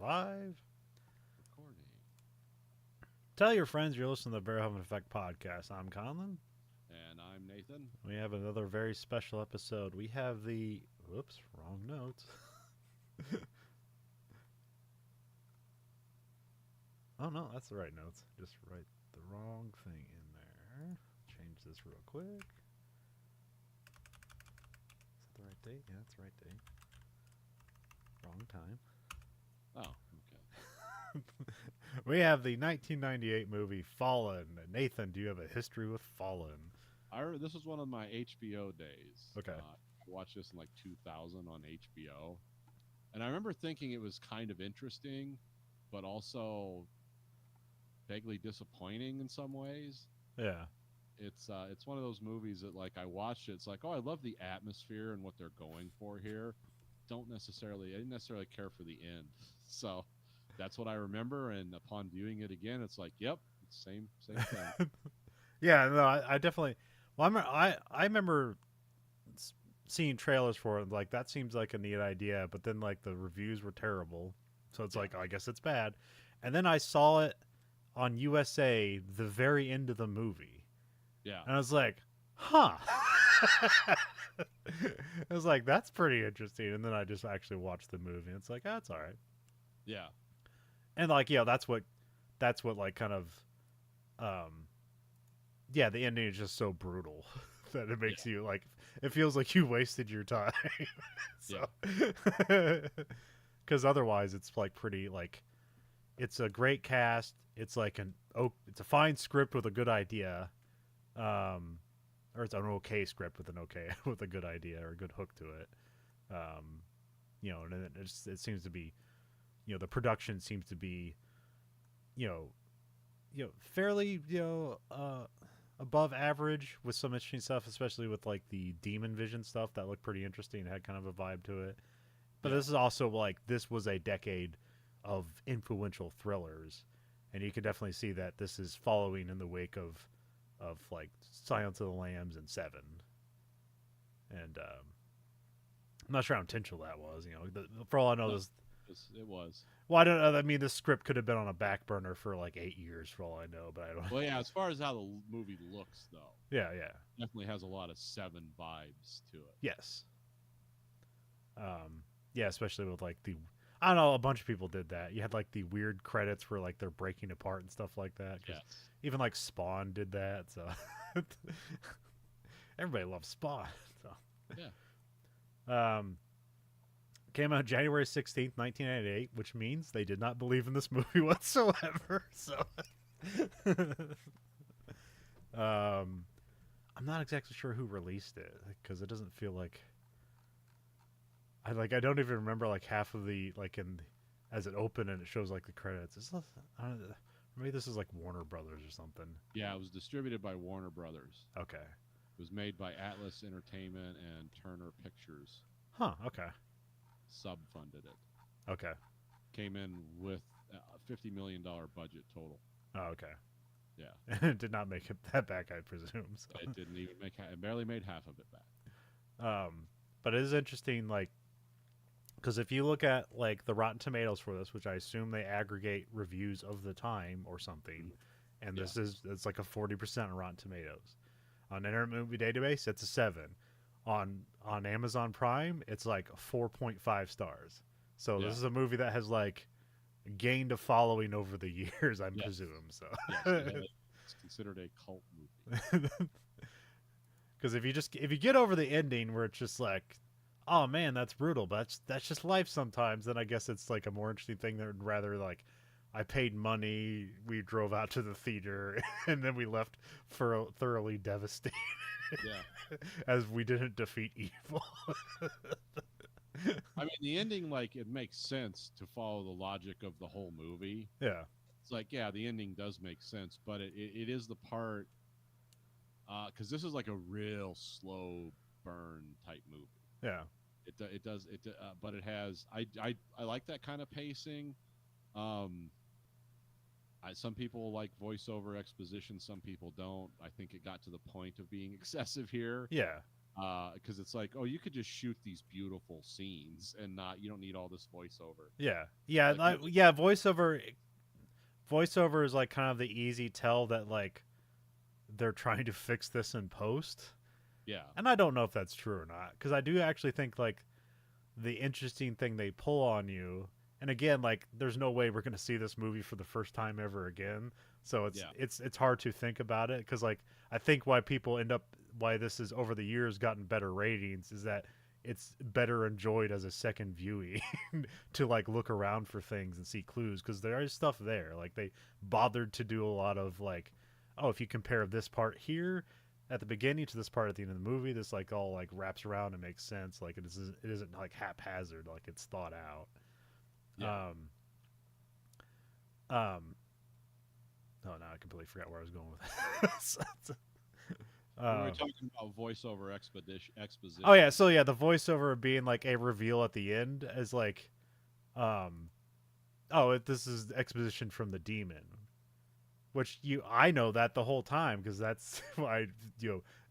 live. Recording. Tell your friends you're listening to the Verhoeven Effect podcast. I'm Conlon. And I'm Nathan. We have another very special episode. We have the. Whoops, wrong notes. Oh, no, that's the right notes. Just write the wrong thing in there. Change this real quick. Is that the right date? Yeah, that's the right date. Wrong time. Oh, okay. We have the 1998 movie Fallen. Nathan, do you have a history with Fallen? This was one of my HBO days. Okay. I watched this in like 2000 on HBO. And I remember thinking it was kind of interesting, but also vaguely disappointing in some ways. Yeah. It's one of those movies that like I watched it, it's like, oh, I love the atmosphere and what they're going for here. I didn't necessarily care for the end. So that's what I remember, and upon viewing it again, it's like, yep, same thing. Yeah, no, I definitely. Well, I remember seeing trailers for it. Like that seems like a neat idea, but then like the reviews were terrible, so it's Yeah. like, oh, I guess it's bad. And then I saw it on USA the very end of the movie, Yeah. and I was like, huh. I was like, that's pretty interesting. And then I just actually watched the movie, and it's like, that's all right. Yeah. And like, yeah, that's what like kind of, um, yeah, the ending is just so brutal that it makes you like, it feels like you wasted your time. So, because otherwise it's like pretty like, it's a great cast. It's like it's a fine script with a good idea, or it's an okay script with with a good idea or a good hook to it. Um, and it seems to be, the production seems to be, you know, fairly, above average with some interesting stuff, especially with like the demon vision stuff that looked pretty interesting. It had kind of a vibe to it. But this is also like, this was a decade of influential thrillers, and you can definitely see that this is following in the wake of like Silence of the Lambs and Seven. And I'm not sure how intentional that was. For all I know, No, this. it was. Well, I don't know. I mean, this script could have been on a back burner for like 8 years, for all I know. But I don't. Well, yeah, as far as how the movie looks, though, Yeah. definitely has a lot of Seven vibes to it. Yes. Yeah, especially with like the, I don't know, a bunch of people did that. You had like the weird credits where like they're breaking apart and stuff like that. 'Cause Yes. even like Spawn did that. So everybody loves Spawn. So Yeah. Came out January 16th, 1998, which means they did not believe in this movie whatsoever. So I'm not exactly sure who released it because it doesn't feel like I don't even remember like half of the like in as it opened and it shows like the credits. I don't know, maybe this is like Warner Brothers or something. Yeah, it was distributed by Warner Brothers. Okay. It was made by Atlas Entertainment and Turner Pictures. Huh. Okay. Subfunded it. Okay. Came in with a $50 million budget total. Oh, okay. Yeah. It did not make it that back, I presume. So. It didn't even it barely made half of it back. But it is interesting, like, because if you look at like the Rotten Tomatoes for this, which I assume they aggregate reviews of the time or something, and it's like a 40% on Rotten Tomatoes. On Internet Movie Database, it's a 7. On Amazon Prime, it's like 4.5 stars. So this is a movie that has like gained a following over the years, I presume. So it's considered a cult movie. Because if you get over the ending where it's just like, oh man, that's brutal, but that's just life sometimes, then I guess it's like a more interesting thing than rather like, I paid money, we drove out to the theater, and then we left thoroughly devastated. Yeah. As we didn't defeat evil. I mean, the ending, like, it makes sense to follow the logic of the whole movie. Yeah. It's like, yeah, the ending does make sense, but it is the part, because this is like a real slow burn type movie. Yeah. It does, but it has, I like that kind of pacing. Some people like voiceover exposition, some people don't. I think it got to the point of being excessive here. Yeah. Because it's like, oh, you could just shoot these beautiful scenes and not, you don't need all this voiceover. Yeah, yeah, Like, you yeah. Voiceover is like kind of the easy tell that like they're trying to fix this in post, yeah, and I don't know if that's true or not because I do actually think like the interesting thing they pull on you, and again, like there's no way we're going to see this movie for the first time ever again, so yeah, it's hard to think about it because like I think why this is over the years gotten better ratings is that it's better enjoyed as a second viewing to like look around for things and see clues because there is stuff there like they bothered to do a lot of like, oh, if you compare this part here at the beginning to this part at the end of the movie, this like all like wraps around and makes sense. Like it isn't like haphazard. Like it's thought out. yeah. Um, um. Oh, now I completely forgot where I was going with this. We were um. talking about voiceover expedition Oh yeah. exposition. So yeah, the voiceover being like a reveal at the end is like, um. Oh, this is exposition from the demon, which I know that the whole time because that's why I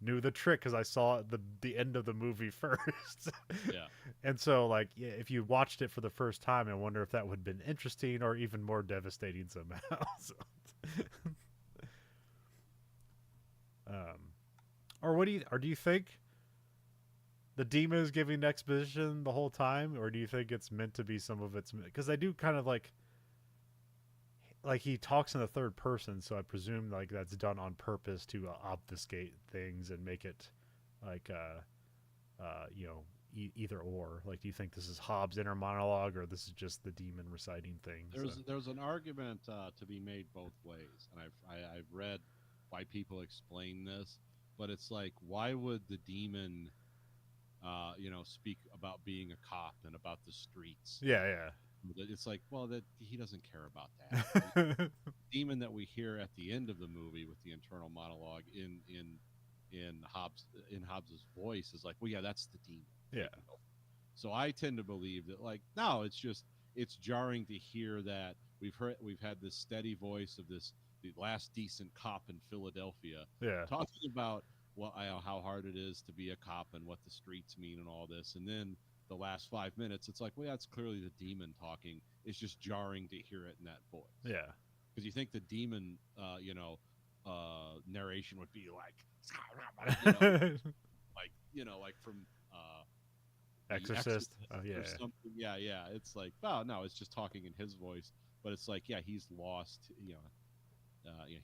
knew the trick because I saw the end of the movie first. Yeah, And so like yeah, if you watched it for the first time, I wonder if that would have been interesting or even more devastating somehow. So, um, or do you think the demon is giving exposition the whole time, or do you think it's meant to be some of its because they do kind of like he talks in the third person, so I presume like that's done on purpose to obfuscate things and make it like you know either or. Like, do you think this is Hobbes' inner monologue or this is just the demon reciting things? there's an argument to be made both ways, and I've read why people explain this, but it's like, why would the demon, speak about being a cop and about the streets? Yeah, It's like, well, that he doesn't care about that. yeah, Demon that we hear at the end of the movie with the internal monologue in Hobbes's voice is like, well, yeah, that's the demon yeah, taking over. So I tend to believe that, like, no, it's jarring to hear that we've had this steady voice of the last decent cop in Philadelphia yeah, talking about how hard it is to be a cop and what the streets mean and all this, and then the last 5 minutes, it's like, well, that's clearly the demon talking. It's just jarring to hear it in that voice yeah. because you think the demon, narration would be like, you know, like from the Exorcist. Exorcist Oh yeah, or something. Yeah, yeah. It's like, oh no, it's just talking in his voice, but it's like, yeah, he's lost.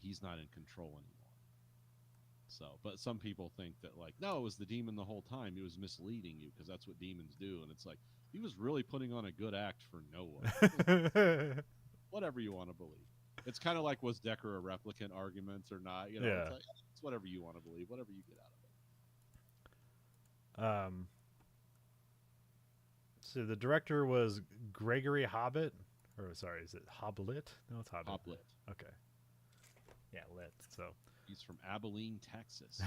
He's not in control anymore. So, but some people think that, like, no, it was the demon the whole time. He was misleading you because that's what demons do, and it's like he was really putting on a good act for no one. Whatever you want to believe. It's kind of like, was Decker a replicant argument or not? yeah. It's like, it's whatever you want to believe, whatever you get out of Um. So the director was Gregory Hobbit, or sorry, is it Hoblit? No, it's it. Hobbit. Hoplet. Okay. Yeah, lit. So He's from Abilene, Texas.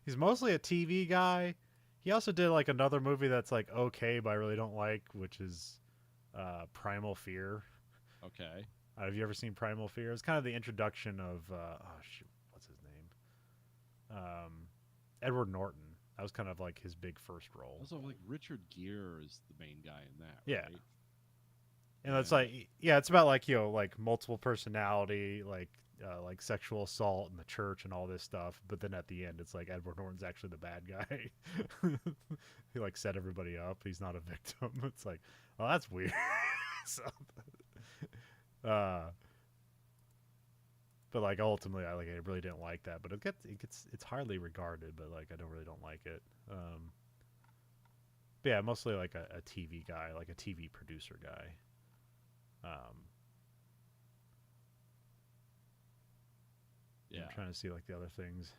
he's mostly a TV guy. He also did like another movie that's like okay, but I really don't like, which is Primal Fear. Okay. Have you ever seen Primal Fear? It's kind of the introduction of oh shoot, what's his name? Edward Norton. That was kind of like his big first role. Also, like, Richard Gere is the main guy in that, Yeah, right? and it's And like yeah, it's about like like multiple personality, like sexual assault in the church and all this stuff. But then at the end, it's like Edward Norton's actually the bad guy. He like set everybody up. He's not a victim. It's like, oh, that's weird. So, uh, but like ultimately, I really didn't like that. But it's highly regarded. But like I don't like it. But yeah, mostly like a TV guy, like a TV producer guy. Um, I'm yeah. trying to see like the other things.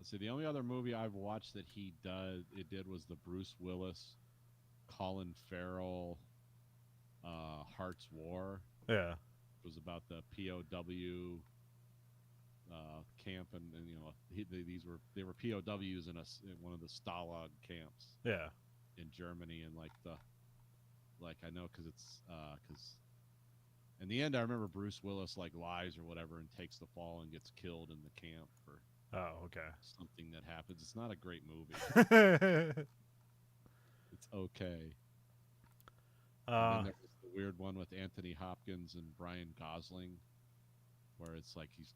Let's see. The only other movie I've watched that it did was the Bruce Willis, Colin Farrell, Heart's War. Yeah, It was about the POW camp, and they were POWs in one of the Stalag camps yeah, in Germany, and like I know because in the end I remember Bruce Willis like lies or whatever and takes the fall and gets killed in the camp for Oh, okay. something that happens. It's not a great movie. It's okay. And then uh, there was the weird one with Anthony Hopkins and Brian Gosling, where it's like he's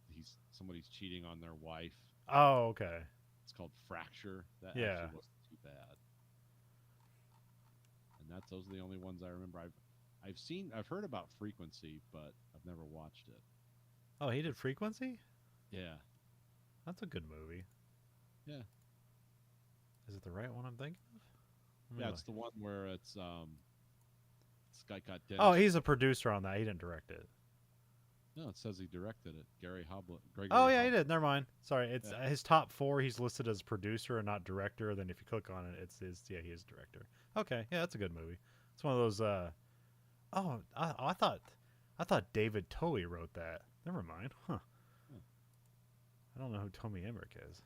somebody's cheating on their wife. oh, okay. It's called Fracture. That Yeah. actually wasn't too bad. And those are the only ones I remember. I've heard about Frequency, but I've never watched it. Oh, he did Frequency? Yeah, That's a good movie. yeah, Is it the right one I'm thinking of? Let me yeah. look. It's the one where this guy got Oh, Dennis. he's a producer on that. He didn't direct it. No, it says he directed it. Oh Gregory yeah, he Hoblet. did. Never mind. Sorry, it's Yeah. his top four. He's listed as producer and not director. Then if you click on it, it's his. Yeah, he is director. Okay, yeah, that's a good movie. It's one of those. Oh, I thought David Towie wrote that. Never mind. Huh. Huh. I don't know who Tommy Emmerich is.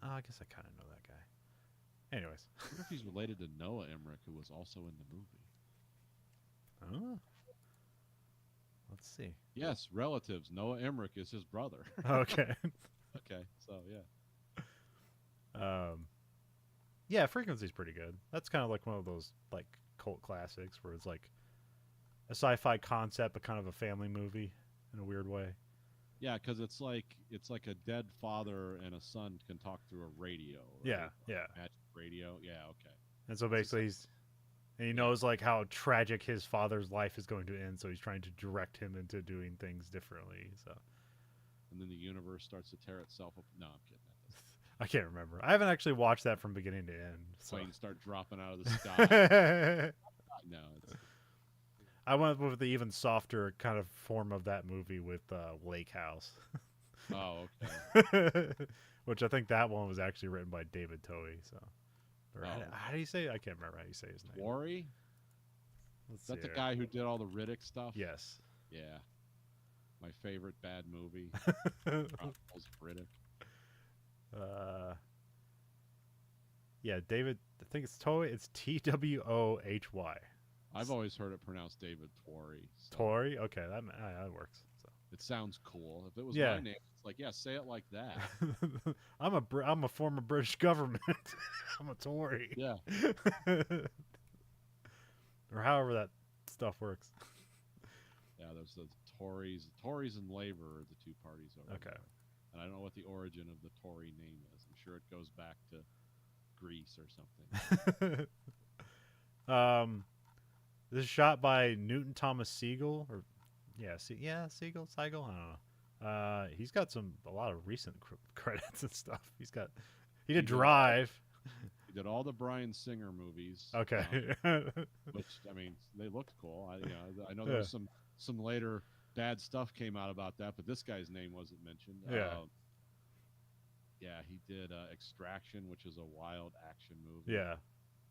Oh, I guess I kind of know that guy. Anyways. I wonder if he's related to Noah Emmerich, who was also in the movie. Oh, let's see. Yes, relatives. Noah Emmerich is his brother. Okay. Okay, so yeah. um, yeah, Frequency's pretty good. That's kind of like one of those like cult classics where it's like a sci-fi concept but kind of a family movie in a weird way. Yeah, because it's like a dead father and a son can talk through a radio. Right? Yeah, yeah. Magic radio. Yeah, okay. And so It's just basically like, he yeah, knows like how tragic his father's life is going to end, so he's trying to direct him into doing things differently. So and then the universe starts to tear itself up. No, I'm kidding. I can't remember. I haven't actually watched that from beginning to end. So Planes start dropping out of the sky. No, it's I went with the even softer kind of form of that movie with Lake House, oh okay. which I think that one was actually written by David Towie. So, or Oh, how do you say? I can't remember how you say his name. Worry. Let's Is see that the here. guy who did all the Riddick stuff? Yes. Yeah, my favorite bad movie. Chronicles of Riddick. uh, yeah, David. I think it's Towie. It's Twohy. I've always heard it pronounced David Tory. So Tory. Okay, that works. So. it sounds cool. If it was Yeah. my name, it's like, yeah, say it like that. I'm a former British government. I'm a Tory. Yeah. Or however that stuff works. Yeah, there's the Tories. Tories and Labour are the two parties over Okay. there. And I don't know what the origin of the Tory name is. I'm sure it goes back to Greece or something. This is shot by Newton Thomas Siegel, or Siegel. I don't know. He's got a lot of recent credits and stuff. He did did all- Drive. He did all the Bryan Singer movies. Okay. Which I mean, they looked cool. I know Yeah. there was some later bad stuff came out about that, but this guy's name wasn't mentioned. Yeah. Yeah, he did Extraction, which is a wild action movie. Yeah.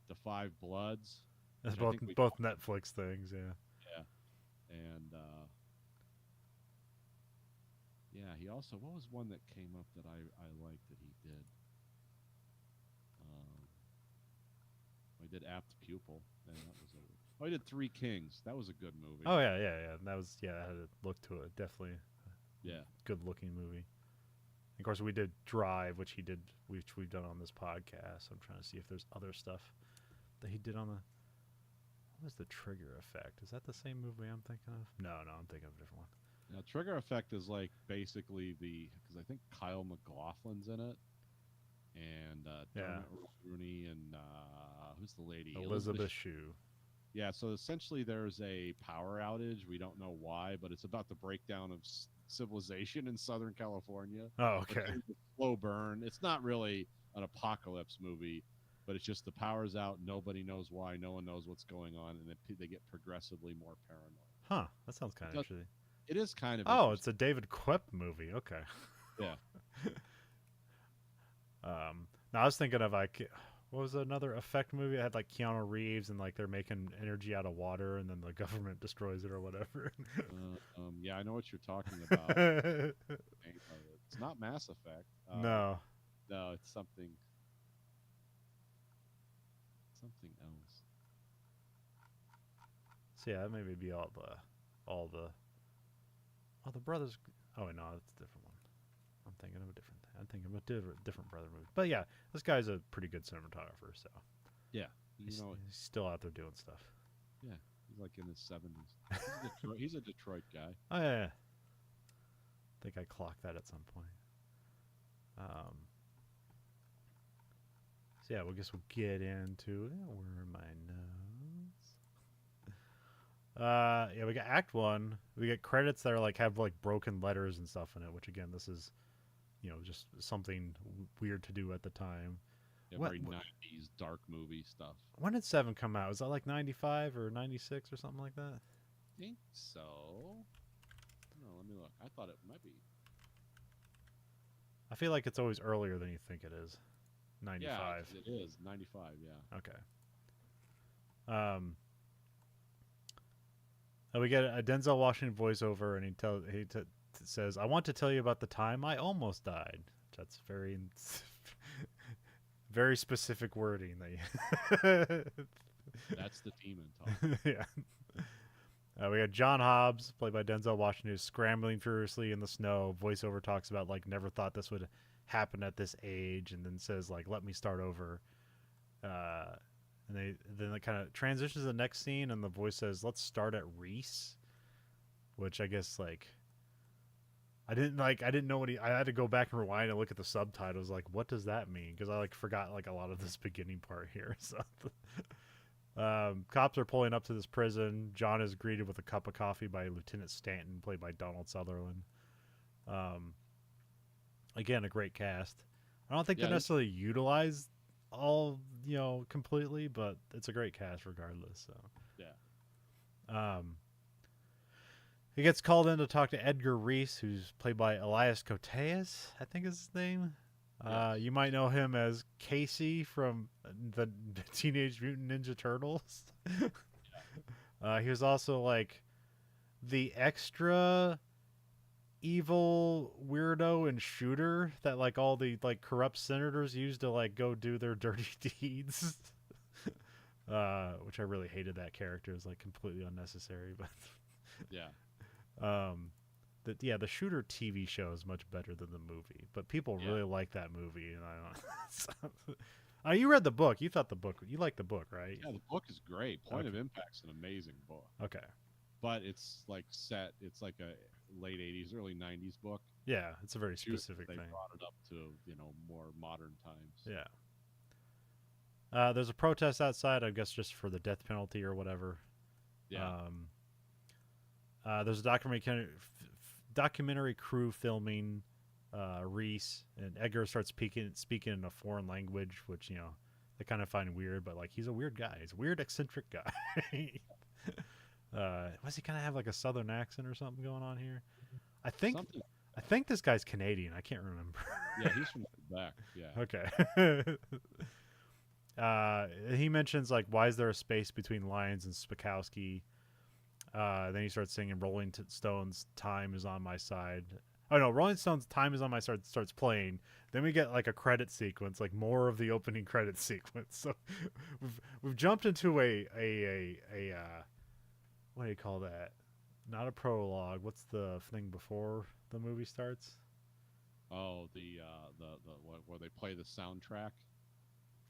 The Five Bloods. That's which I think we both talked about. Netflix things. Yeah. Yeah, and yeah, he also what was one that came up that I liked that he did. He did Apt Pupil, and that was he did Three Kings. That was a good movie. Oh yeah. That was it had a look to it. Definitely Yeah. good looking movie. Of course, we did Drive, which we've done on this podcast. I'm trying to see if there's other stuff that he did on the. What was the Trigger Effect? Is that the same movie I'm thinking of? No, I'm thinking of a different one. Now, Trigger Effect is like basically because I think Kyle MacLachlan's in it, and Yeah. Dermot Rooney, and who's the lady? Elizabeth Shue. Yeah, so essentially there's a power outage. We don't know why, but it's about the breakdown of civilization in Southern California. Oh, It's okay. a slow burn. It's not really an apocalypse movie, but it's just the power's out. Nobody knows why. No one knows what's going on, and they get progressively more paranoid. Huh. That sounds kind of Does- interesting. It is kind of Oh, it's a David Koepp movie. Okay. Yeah. Now I was thinking of like, what was another effect movie? It had like Keanu Reeves and like they're making energy out of water and then the government destroys it or whatever. Yeah, I know what you're talking about. It's not Mass Effect. No. No, it's something else. So yeah, that maybe be all the brothers. Oh wait, no, that's a different one. I'm thinking of a different thing. I'm thinking of a different brother movie. But yeah, this guy's a pretty good cinematographer, so Yeah, he's still out there doing stuff. yeah, he's like in his 70s. He's a Detroit guy. Oh yeah, I think I clocked that at some point. Um, so yeah, guess we'll get into it. Where are my notes? Yeah, we got Act 1. We get credits that are like have like broken letters and stuff in it, which again, this is just something weird to do at the time. Yeah, very 90s dark movie stuff. When did 7 come out? Was that like 95 or 96 or something like that? I think so. No, let me look. I thought it might be. I feel like it's always earlier than you think it is. 95. Yeah, it is 95. Yeah. Okay. We get a Denzel Washington voiceover, and he says, "I want to tell you about the time I almost died." That's very, very specific wording. That's the demon talk. Yeah. We got John Hobbs, played by Denzel Washington, who's scrambling furiously in the snow. Voiceover talks about like never thought this would happen at this age, and then says like, "Let me start over." And then it kind of transitions to the next scene, and the voice says, "Let's start at Reese," which I guess like I didn't know what I had to go back and rewind and look at the subtitles. Like, what does that mean? Because I like forgot like a lot of this beginning part here. So. Cops are pulling up to this prison. John is greeted with a cup of coffee by Lieutenant Stanton, played by Donald Sutherland. Again, a great cast. I don't think they necessarily utilize all completely, but it's a great cast regardless. So yeah. He gets called in to talk to Edgar Reese, who's played by Elias Koteas, I think is his name. Yes. You might know him as Casey from the Teenage Mutant Ninja Turtles. He was also like the extra evil weirdo and shooter that like all the like corrupt senators used to like go do their dirty deeds. Which I really hated that character. It was like completely unnecessary, but yeah. The Shooter TV show is much better than the movie, but people really like that movie, and I don't. You read the book. You liked the book, right? Yeah, the book is great. Point of Impact's an amazing book. Okay. But it's like it's like a late 80s, early 90s book. Yeah, it's a very specific thing. They brought it up to, more modern times. Yeah. There's a protest outside, I guess just for the death penalty or whatever. Yeah. There's a documentary crew filming Reese, and Edgar starts speaking in a foreign language, which they kind of find weird, but like he's a weird guy. He's a weird, eccentric guy. Was he kind of have like a southern accent or something going on here? I think this guy's Canadian. I can't remember. Yeah, he's from Quebec. Yeah. Okay. He mentions like, why is there a space between Lions and Spakowski? Then he starts singing Rolling Stones' Time Is On My Side. Oh no, Rolling Stones' Time Is On My Side starts playing. Then we get like a credit sequence, like more of the opening credit sequence. So we've jumped into a what do you call that? Not a prologue. What's the thing before the movie starts? Oh, the where they play the soundtrack.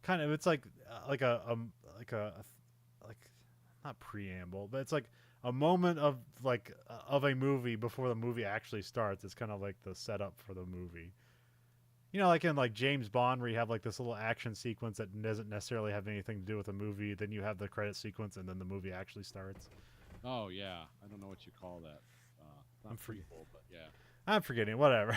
Kind of, it's like not preamble, but it's like a moment of a movie before the movie actually starts. It's kind of like the setup for the movie. Like in like James Bond, where you have like this little action sequence that doesn't necessarily have anything to do with the movie. Then you have the credit sequence, and then the movie actually starts. Oh yeah, I don't know what you call that. Not prequel, but yeah. I'm forgetting. Whatever.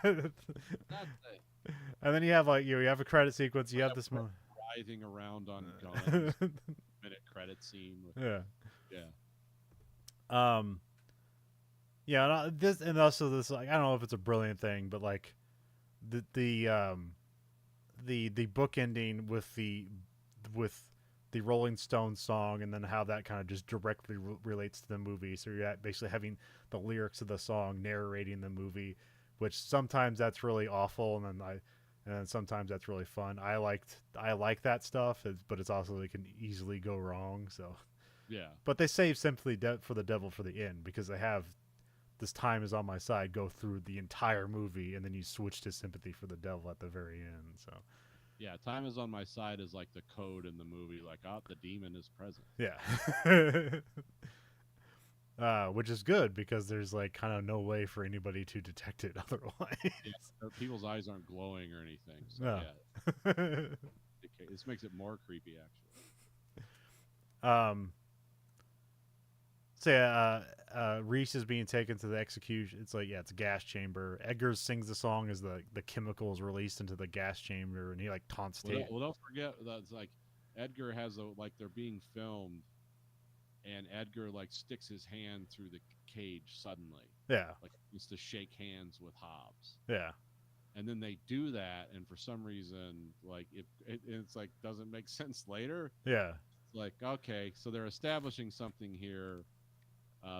That's it. And then you have like you have a credit sequence. You have this writhing around on guns. Minute credit scene. Yeah. Yeah. Yeah. This and also this like I don't know if it's a brilliant thing, but like the book ending with the Rolling Stones song, and then how that kind of just directly relates to the movie. So you're basically having the lyrics of the song narrating the movie, which sometimes that's really awful, and then sometimes that's really fun. I like that stuff, but it's also it can easily go wrong. So yeah. But they save simply for the devil for the end, because they have this time is on my side go through the entire movie, and then you switch to sympathy for the devil at the very end. So Yeah, time is on my side is like the code in the movie. Like, oh, the demon is present. yeah. Which is good because there's like kind of no way for anybody to detect it otherwise. Yeah, people's eyes aren't glowing or anything. So No. yeah, this makes it more creepy actually. um. So yeah, Reese is being taken to the execution. It's like, yeah, it's a gas chamber. Edgar sings the song as the chemicals released into the gas chamber, and he like taunts Tate. Well, don't forget that's like Edgar has like they're being filmed, and Edgar like sticks his hand through the cage suddenly, Yeah, like he used to shake hands with Hobbs. yeah, And then they do that, and for some reason, like it's like doesn't make sense later. yeah, It's like, okay, so they're establishing something here,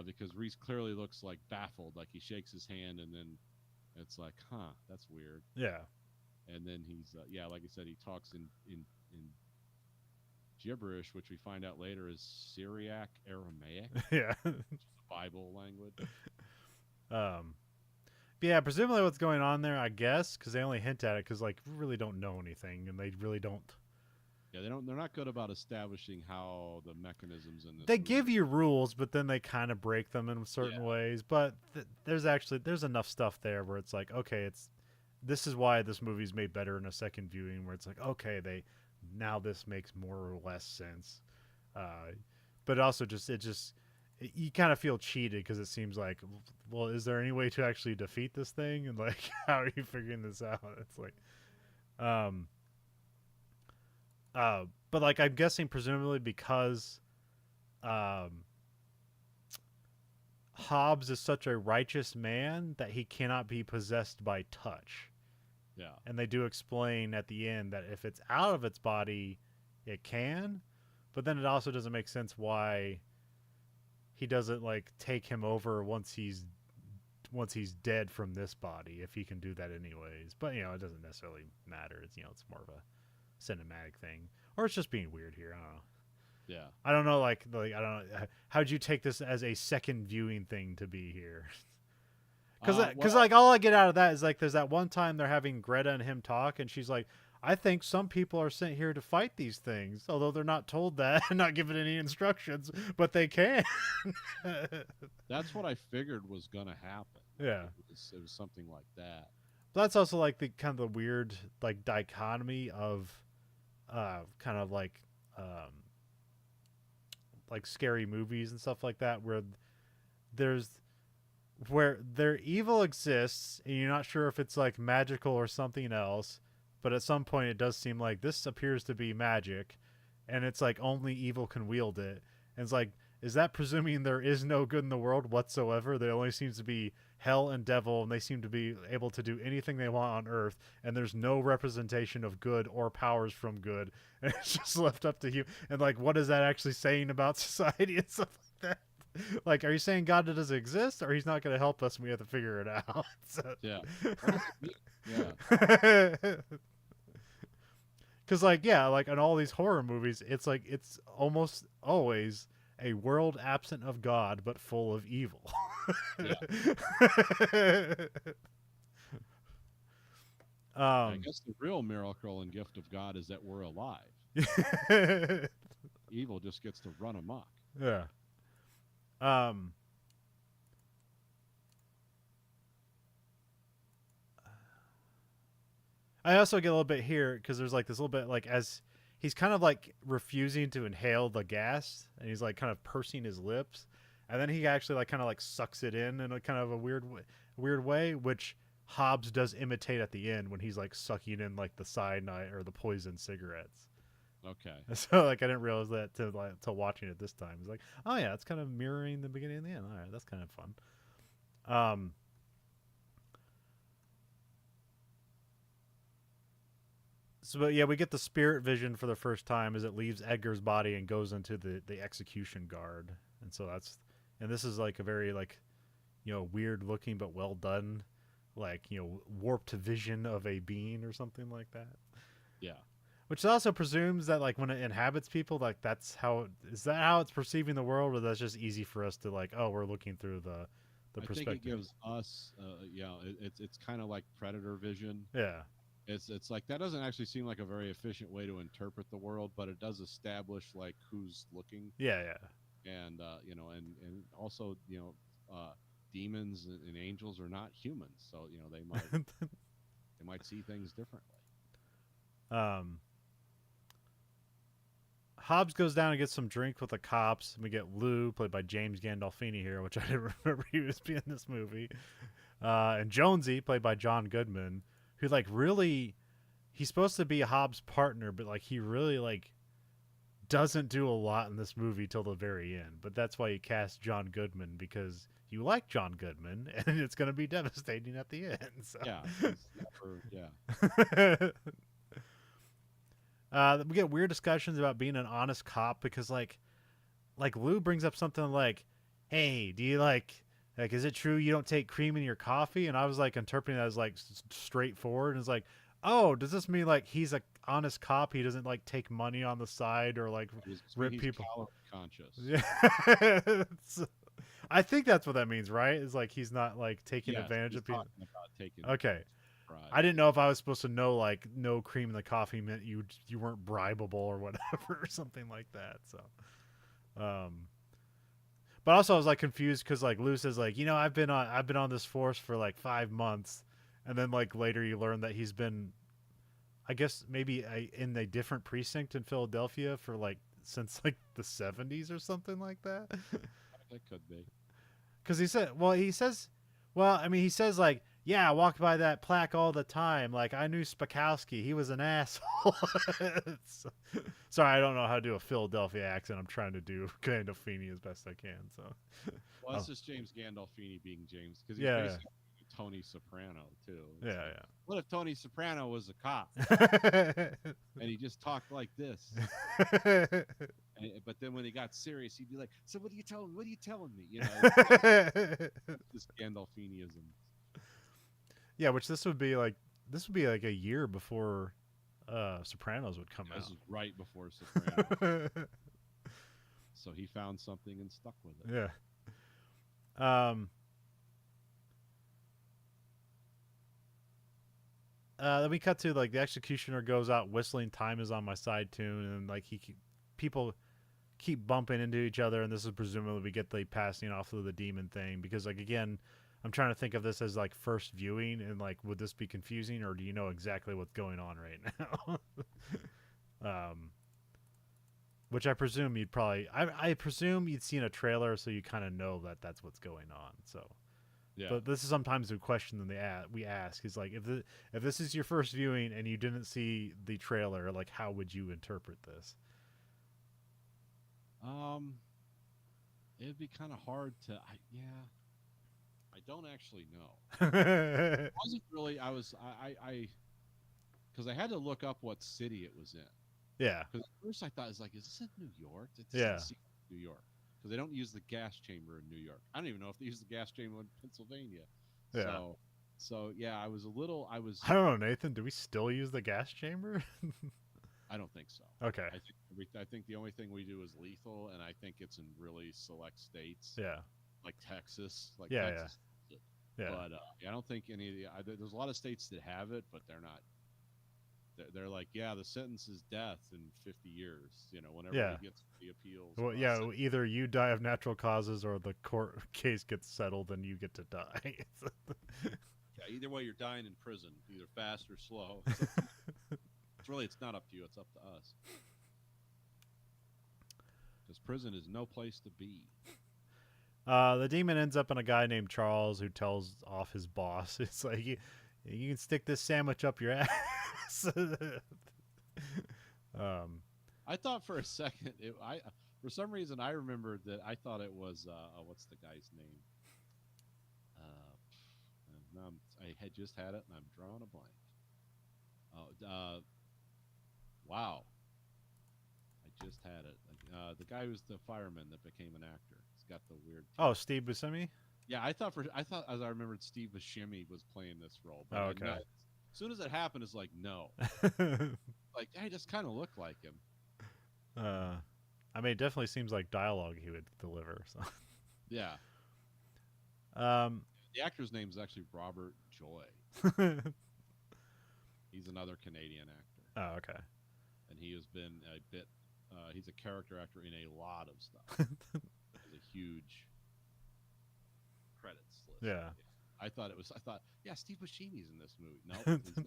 because Reese clearly looks like baffled, like he shakes his hand, and then it's like, huh, that's weird. yeah. And then he's, yeah, like I said, he talks in gibberish, which we find out later is Syriac Aramaic, Yeah. Bible language. But yeah, presumably what's going on there, I guess, because they only hint at it, because like we really don't know anything, and they really don't. Yeah, they're not good about establishing how the mechanisms in this. They movie. give you rules, but then they kind of break them in certain ways. But there's enough stuff there where it's like, okay, this is why this movie's made better in a second viewing, where it's like, okay, now this makes more or less sense. But also you kind of feel cheated because it seems like, well, is there any way to actually defeat this thing? And like, how are you figuring this out? It's like, but like I'm guessing presumably because Hobbs is such a righteous man that he cannot be possessed by touch. Yeah. And they do explain at the end that if it's out of its body, it can, but then it also doesn't make sense why he doesn't like take him over once he's dead from this body, if he can do that anyways. But it doesn't necessarily matter. It's it's more of a cinematic thing, or it's just being weird here. I don't know. Yeah. I don't know. Like I don't know. How'd you take this as a second viewing thing to be here? Because like all I get out of that is like there's that one time they're having Greta and him talk, and she's like, I think some people are sent here to fight these things, although they're not told that and not given any instructions, but they can. That's what I figured was gonna happen. Yeah. It was something like that. But that's also like the kind of the weird like dichotomy of kind of like scary movies and stuff like that, where their evil exists and you're not sure if it's like magical or something else, but at some point it does seem like this appears to be magic, and it's like only evil can wield it. And it's like, is that presuming there is no good in the world whatsoever? There only seems to be hell and devil, and they seem to be able to do anything they want on Earth, and there's no representation of good or powers from good, and it's just left up to you. And like, what is that actually saying about society and stuff like that? Like, are you saying God doesn't exist, or he's not going to help us and we have to figure it out? So, Yeah. Yeah. Because like, yeah, like in all these horror movies, it's like it's almost always a world absent of God but full of evil. I guess the real miracle and gift of God is that we're alive. Evil just gets to run amok. Yeah. I also get a little bit here because there's like this little bit like as he's kind of like refusing to inhale the gas, and he's like kind of pursing his lips, and then he actually like kind of like sucks it in a kind of a weird way, which Hobbs does imitate at the end when he's like sucking in like the cyanide or the poison cigarettes. Okay. So like I didn't realize that till watching it this time. It's like, oh yeah, it's kind of mirroring the beginning and the end. All right, that's kind of fun. So, but yeah, we get the spirit vision for the first time as it leaves Edgar's body and goes into the execution guard, and so this is like a very like, weird looking but well done, like warped vision of a being or something like that. Yeah. Which also presumes that like when it inhabits people, like is that how it's perceiving the world, or that's just easy for us to like, oh, we're looking through the the I think it perspective. gives us, it's kind of like predator vision. Yeah. It's like that doesn't actually seem like a very efficient way to interpret the world, but it does establish like who's looking, Yeah, yeah. and and also demons and angels are not humans, so they might see things differently. um, Hobbs goes down and gets some drink with the cops. And we get Lou, played by James Gandolfini here, which I didn't remember he was in this movie. And Jonesy, played by John Goodman, who like really, he's supposed to be Hobbs' partner, but like he really like doesn't do a lot in this movie till the very end. But that's why you cast John Goodman, because you like John Goodman, and it's going to be devastating at the end. So. Yeah, it's never, yeah. We get weird discussions about being an honest cop because like Lou brings up something like, "Hey, do you like is it true you don't take cream in your coffee?" And I was like interpreting that as like straightforward. And it's like, oh, does this mean like he's a honest cop? He doesn't like take money on the side or like rip He's people. calorie conscious. Yeah. I think that's what that means, right? Is like he's not like taking Yes, advantage he's of people. talking about taking Okay. pride. I didn't know if I was supposed to know like no cream in the coffee meant you weren't bribable or whatever or something like that. So, but also I was like confused because like Lou says like I've been on this force for like 5 months, and then like later you learn that he's been, I guess maybe in a different precinct in Philadelphia for like since like the 70s or something like that. That could be. Because he says, he says like, yeah, I walk by that plaque all the time. Like I knew Spakowski, he was an asshole. Sorry, I don't know how to do a Philadelphia accent. I'm trying to do Gandolfini as best I can. So, Well, it's just James Gandolfini being James, because he's Yeah. basically Tony Soprano too. It's yeah, like, what if Tony Soprano was a cop yeah. and he just talked like this? But then when he got serious, he'd be like, "So what are you telling? What are you telling me?" This Gandolfiniism. Yeah, which this would be like a year before Sopranos would come This out. is right before Sopranos, so he found something and stuck with it. Yeah. Then we cut to like the executioner goes out whistling "Time Is on My Side" tune, and like people keep bumping into each other, and this is presumably we get the passing off of the demon thing, because like again, I'm trying to think of this as like first viewing, and like would this be confusing, or do you know exactly what's going on right now? Which I presume you'd probably I presume you'd seen a trailer, so you kind of know that that's what's going on. So. Yeah. But this is sometimes a question that we ask is like, if this is your first viewing and you didn't see the trailer, like how would you interpret this? It'd be kind of hard to. I don't actually know. It wasn't really. I because I had to look up what city it was in. Yeah. Because at first I thought, is this in New York? It Yeah. doesn't seem like New York. Because they don't use the gas chamber in New York. I don't even know if they use the gas chamber in Pennsylvania. Yeah. So yeah, I I don't know, Nathan. Do we still use the gas chamber? I don't think so. Okay. I think the only thing we do is lethal, and I think it's in really select states. Yeah. Like Texas. Yeah. But I don't think any of the. There's a lot of states that have it, but they're not. They're like, yeah, the sentence is death in 50 years. Whenever he gets the appeals. Well, yeah, either you die of natural causes or the court case gets settled and you get to die. Yeah, either way, you're dying in prison, either fast or slow. It's not up to you. It's up to us. Because prison is no place to be. The demon ends up in a guy named Charles who tells off his boss. It's like, you can stick this sandwich up your ass. I thought for a second, for some reason, I remembered that I thought it was, what's the guy's name? Now I had just had it and I'm drawing a blank. Wow. I just had it. The guy who's the fireman that became an actor. He's got the weird. Oh, Steve Buscemi? Yeah, I thought as I remembered, Steve Buscemi was playing this role. But okay. As soon as it happened, it's like, no. Like, he just kind of looked like him. It definitely seems like dialogue he would deliver. So. Yeah. Um, The actor's name is actually Robert Joy. He's another Canadian actor, oh, okay. and he has been a bit. He's a character actor in a lot of stuff. Has a huge credits list. Yeah. I thought it was. I thought, yeah, Steve Buscemi's in this movie. No, he's not.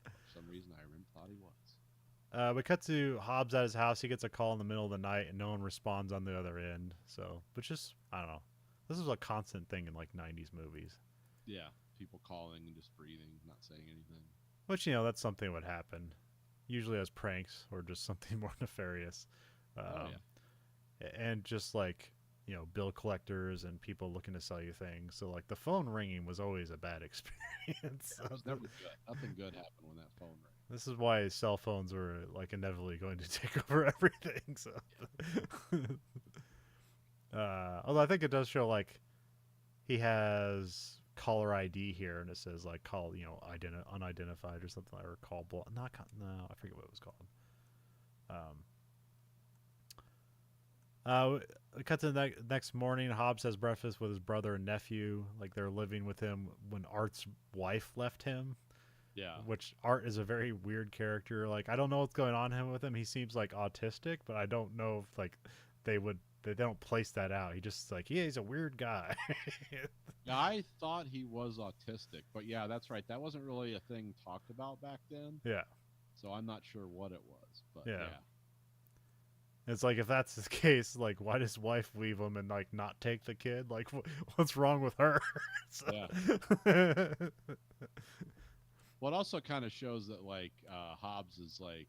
For some reason, I thought he was. We cut to Hobbs at his house. He gets a call in the middle of the night, and no one responds on the other end. So, which is, I don't know. This is a constant thing in like '90s movies. Yeah, people calling and just breathing, not saying anything. Which that's something that would happen, usually as pranks or just something more nefarious. Oh yeah. And just like bill collectors and people looking to sell you things. So like the phone ringing was always a bad experience. It was never good. Nothing good happened when that phone rang. This is why cell phones were like inevitably going to take over everything. So, although I think it does show like he has caller ID here, and it says like call unidentified or something, or call not no, I forget what it was called. We cut to the next morning. Hobbs has breakfast with his brother and nephew. Like they're living with him when Art's wife left him. Yeah. Which Art is a very weird character. Like I don't know what's going on with him. He seems like autistic, but I don't know if like they don't place that out. He just like he's a weird guy. Yeah, I thought he was autistic, but yeah, that's right. That wasn't really a thing talked about back then. Yeah. So I'm not sure what it was, but Yeah. yeah. It's like if that's the case, like why does wife leave him and like not take the kid? Like what's wrong with her? Yeah. Well, it also kind of shows that like Hobbs is like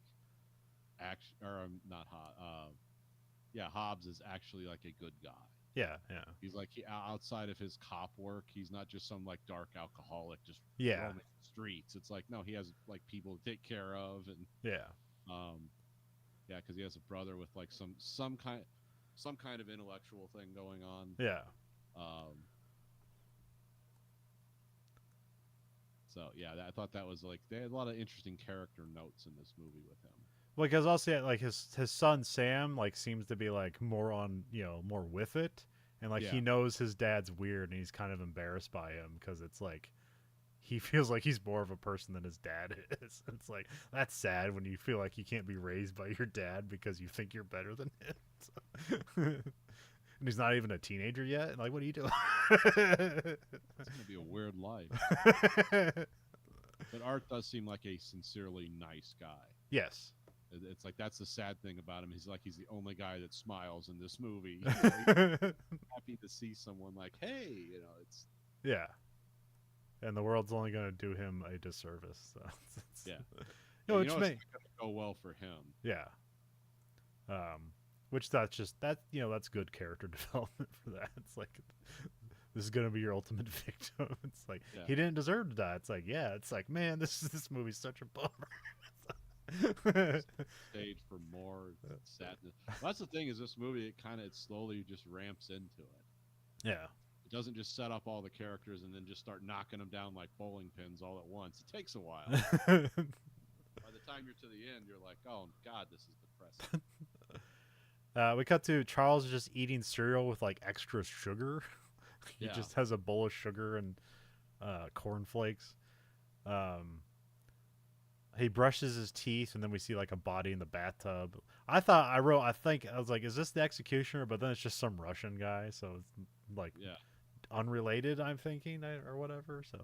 Hobbs is actually like a good guy. Yeah, yeah. He's like outside of his cop work, he's not just some like dark alcoholic just roaming the streets. It's like no, he has like people to take care of, and yeah, because he has a brother with like some kind of intellectual thing going on. Yeah. So yeah, I thought that was like they had a lot of interesting character notes in this movie with him. Well, because also like his son Sam like seems to be like more on more with it, and like he knows his dad's weird, and he's kind of embarrassed by him because it's like he feels like he's more of a person than his dad is. It's like that's sad when you feel like you can't be raised by your dad because you think you're better than him. And he's not even a teenager yet. Like, what are you doing? It's gonna be a weird life. But Art does seem like a sincerely nice guy. Yes. It's like that's the sad thing about him. He's the only guy that smiles in this movie. He's happy to see someone like, hey, it's yeah. And the world's only going to do him a disservice. So yeah. Which may it's not gonna go well for him. Yeah. Which that's good character development for that. It's like this is gonna be your ultimate victim. It's like he didn't deserve to die. It's like it's like man, this movie's such a bummer. Stage for more sadness. That's the thing is this movie it slowly just ramps into it. Yeah. It doesn't just set up all the characters and then just start knocking them down like bowling pins all at once. It takes a while. By the time you're to the end, you're like, oh god, this is depressing. We cut to Charles just eating cereal with like extra sugar. He just has a bowl of sugar and cornflakes. He brushes his teeth, and then we see like a body in the bathtub. I was like, is this the executioner? But then it's just some Russian guy, so it's like unrelated. I'm thinking or whatever. So,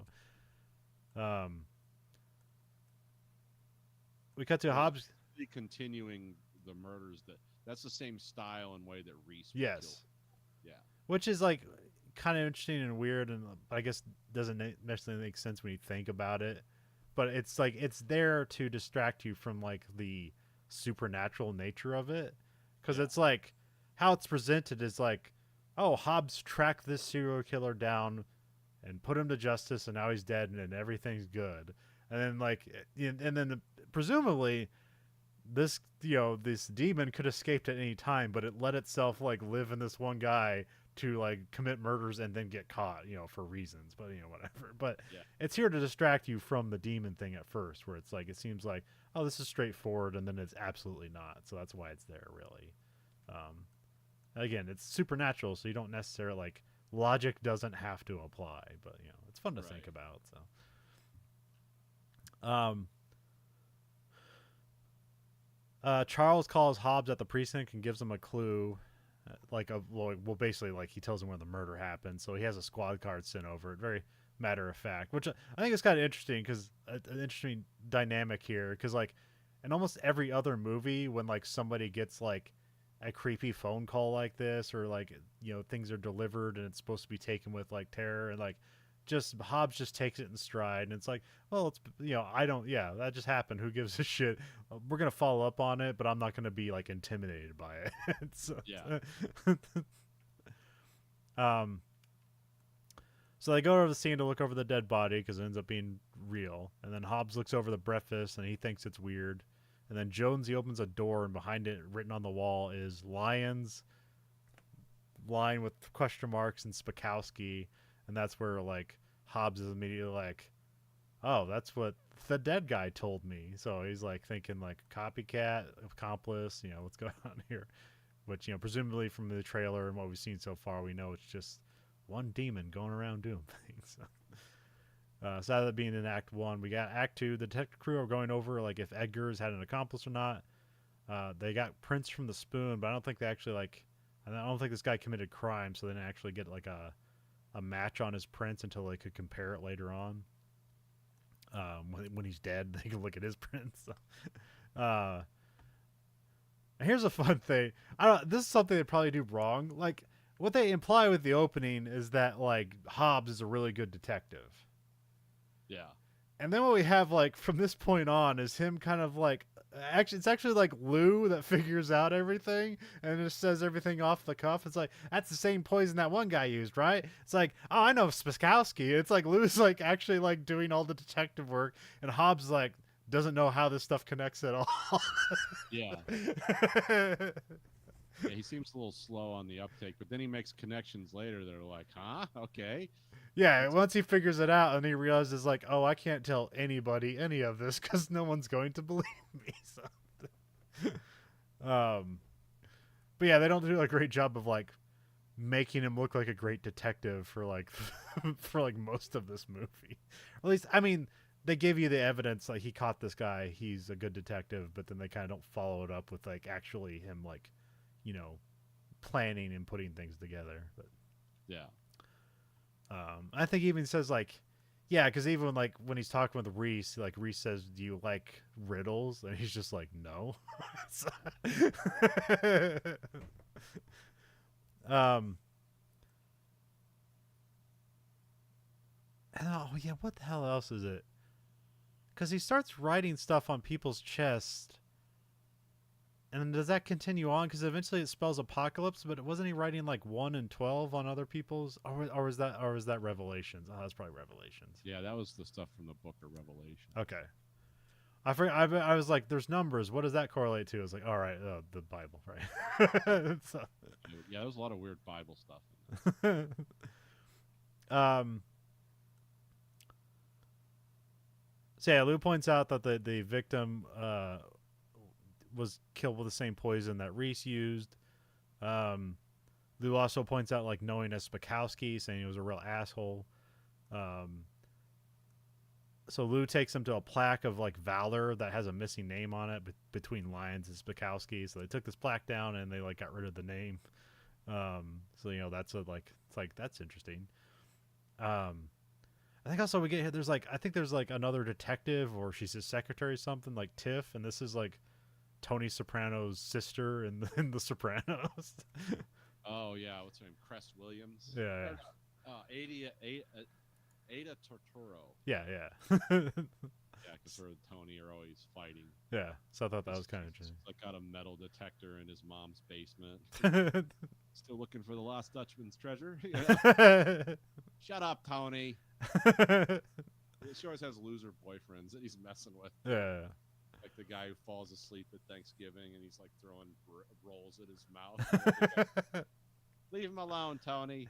we cut to Hobbs continuing the murders that's the same style and way that Reese yes killed. Yeah, which is like kind of interesting and weird, and I guess doesn't necessarily make sense when you think about it, but it's like it's there to distract you from like the supernatural nature of it, because it's like how it's presented is like, oh, Hobbs tracked this serial killer down and put him to justice, and now he's dead, and everything's good, and then like and then presumably this this demon could escape at any time, but it let itself like live in this one guy to like commit murders and then get caught for reasons, but whatever. But it's here to distract you from the demon thing at first, where it's like it seems like, oh, this is straightforward, and then it's absolutely not. So that's why it's there, really. Again, it's supernatural, so you don't necessarily like logic doesn't have to apply, but it's fun to Right. think about. So, Charles calls Hobbs at the precinct and gives him a clue, well, basically, like he tells him where the murder happened. So he has a squad card sent over. Very matter of fact, which I think is kind of interesting because an interesting dynamic here. Because like in almost every other movie, when like somebody gets like a creepy phone call like this, or like things are delivered and it's supposed to be taken with like terror, and like just Hobbs just takes it in stride, and it's like, well, it's I don't, that just happened. Who gives a shit? We're gonna follow up on it, but I'm not gonna be like intimidated by it. So, Yeah. um, so they go over the scene to look over the dead body because it ends up being real, and then Hobbs looks over the breakfast and he thinks it's weird, and then Jonesy opens a door and behind it, written on the wall, is Lions line with question marks and Spakowski, and that's where like Hobbs is immediately like, oh, that's what the dead guy told me. So he's like thinking like copycat, accomplice, what's going on here? Which presumably from the trailer and what we've seen so far, we know it's just one demon going around doing things. So that being in Act 1, we got Act 2. The detective crew are going over like if Edgar's had an accomplice or not. They got prints from the spoon, but I don't think they actually I don't think this guy committed crime, so they didn't actually get like a match on his prints until they could compare it later on. When he's dead, they can look at his prints. Here's a fun thing. This is something they probably do wrong. Like what they imply with the opening is that like Hobbs is a really good detective. Yeah. And then what we have like from this point on is him kind of like it's actually like Lou that figures out everything and just says everything off the cuff. It's like, that's the same poison that one guy used, right? It's like, oh, I know Spakowski. It's like Lou's like actually like doing all the detective work, and Hobbs like doesn't know how this stuff connects at all. Yeah. Yeah, he seems a little slow on the uptake, but then he makes connections later that are like, huh? Okay. Yeah, once he figures it out and he realizes like, oh, I can't tell anybody any of this because no one's going to believe me. So, but yeah, they don't do a great job of like making him look like a great detective for like for like most of this movie. Or at least, I mean, they give you the evidence like he caught this guy, he's a good detective, but then they kind of don't follow it up with like actually him like, planning and putting things together. But Yeah. I think he even says like, yeah, because even like when he's talking with Reese, like Reese says, "Do you like riddles?" And he's just like, "No." um. And oh yeah, what the hell else is it? Because he starts writing stuff on people's chests, and then does that continue on? Because eventually it spells apocalypse, but wasn't he writing like 1 and 12 on other people's, or was that Revelations? Oh, that's probably Revelations. Yeah, that was the stuff from the Book of Revelation. Okay. I was like, there's numbers. What does that correlate to? I was like, all right, the Bible, right? So, Yeah, there was a lot of weird Bible stuff. So yeah, Lou points out that the victim was killed with the same poison that Reese used. Lou also points out like knowing as Spakowski, saying he was a real asshole. So Lou takes him to a plaque of like valor that has a missing name on it between Lyons and Spakowski. So they took this plaque down and they like got rid of the name. So that's that's interesting. I think also we get there's like I think there's like another detective or she's his secretary or something like Tiff, and this is like Tony Soprano's sister in the Sopranos. Oh yeah, what's her name? Cress Williams. Yeah. Ada Torturo. Yeah. Yeah, because her and Tony are always fighting. Yeah, so I thought that was kind of interesting. Like got a metal detector in his mom's basement. Still looking for the lost Dutchman's treasure. Shut up, Tony. She always has loser boyfriends that he's messing with. Yeah. Like the guy who falls asleep at Thanksgiving and he's like throwing rolls at his mouth. Leave him alone, Tony.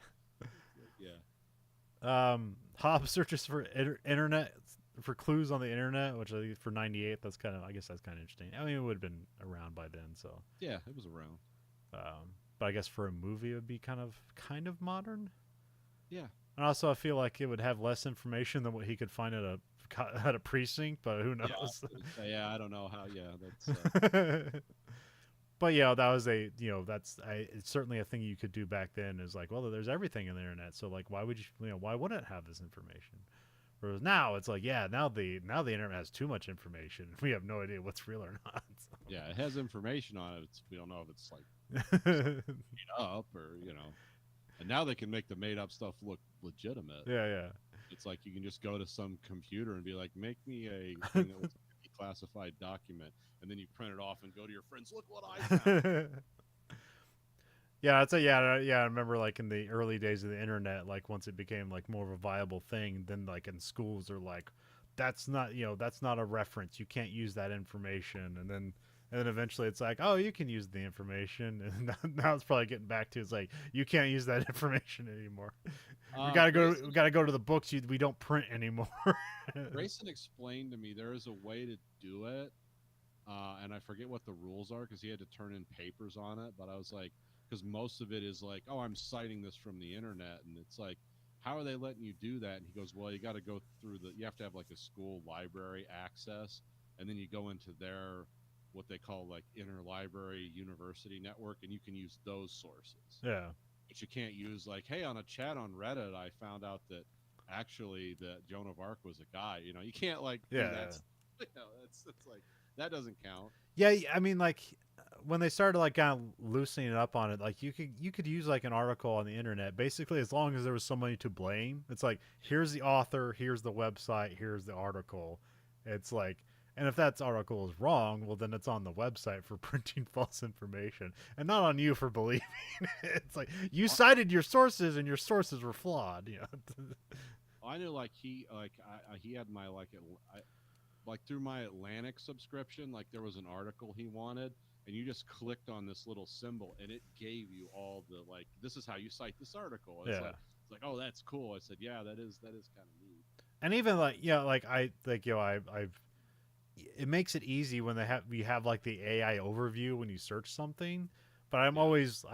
Yeah. Hobbs searches for internet for clues on the internet, which I think for 98, that's kind of interesting. I mean, it would have been around by then, so yeah, it was around. But I guess for a movie, it would be kind of modern. Yeah. And also, I feel like it would have less information than what he could find at a precinct, but who Yeah. I knows? was gonna say, yeah. I don't know how. Yeah. That's. But yeah, that was it's certainly a thing you could do back then. Is like, well, there's everything in the internet, so like, why would why wouldn't it have this information? Whereas now it's like, yeah, now the internet has too much information. We have no idea what's real or not. Yeah. It has information on it. We don't know if it's like So. made up or you know. And now they can make the made up stuff look legitimate. Yeah, yeah. It's like you can just go to some computer and be like, make me a thing that looks like a declassified document, and then you print it off and go to your friends. Look what I found. Yeah, I'd say yeah. I remember like in the early days of the internet, like once it became like more of a viable thing, then like in schools they're like, that's not a reference. You can't use that information. And then eventually it's like, oh, you can use the information. And now it's probably getting back to it's like you can't use that information anymore. We gotta go to the books we don't print anymore. Grayson explained to me there is a way to do it, and I forget what the rules are because he had to turn in papers on it. But I was like, because most of it is like, oh, I'm citing this from the internet, and it's like, how are they letting you do that? And he goes, well, you got to go through you have to have like a school library access, and then you go into their what they call like interlibrary university network, and you can use those sources. Yeah. But you can't use like, hey, on a chat on Reddit, I found out that actually that Joan of Arc was a guy. You know, you can't like do Yeah. that. You know, that's like that doesn't count. Yeah, I mean, like when they started like kind of loosening it up on it, like you could use like an article on the internet basically as long as there was somebody to blame. It's like here's the author, here's the website, here's the article. It's like, and if that article is wrong, well then it's on the website for printing false information, and not on you for believing. It's like you cited your sources and your sources were flawed. You know. I knew like he had my like through my Atlantic subscription, like there was an article he wanted, and you just clicked on this little symbol, and it gave you all the like, this is how you cite this article. It's like, oh, that's cool. I said, yeah, that is kind of neat. And even like like I've it makes it easy when we have like the AI overview when you search something, but I'm always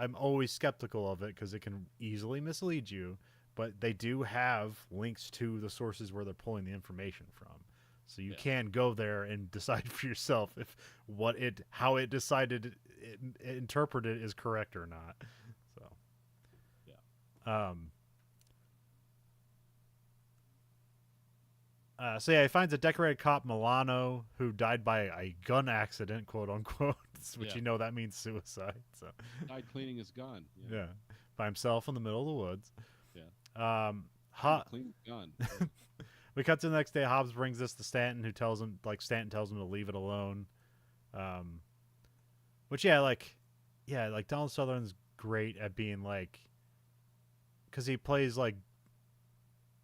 skeptical of it because it can easily mislead you. But they do have links to the sources where they're pulling the information from. So you can go there and decide for yourself if how it decided it interpreted is correct or not. So so yeah, he finds a decorated cop, Milano, who died by a gun accident, quote unquote, which you know that means suicide. So died cleaning his gun. Yeah, by himself in the middle of the woods. Yeah. Clean gun. We cut to the next day. Hobbs brings this to Stanton, who tells him to leave it alone. Which like Donald Sutherland's great at being like, because he plays like,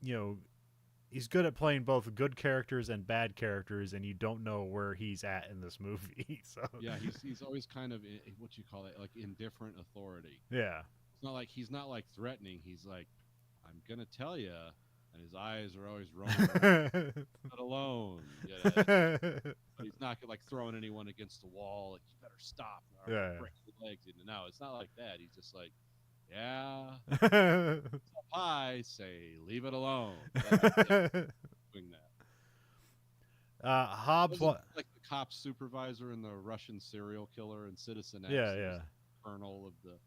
he's good at playing both good characters and bad characters, and you don't know where he's at in this movie. So yeah, he's always kind of what you call it, like indifferent authority. Yeah, he's not like threatening. He's like, I'm gonna tell you. And his eyes are always rolling. Not alone. Yeah. But he's not like throwing anyone against the wall. Like, you better stop. Or break your legs. No, it's not like that. He's just like, yeah. Hi, say, leave it alone. Doing that. Hobbs, what? Like the cop supervisor and the Russian serial killer and Citizen X. Yeah. Colonel of the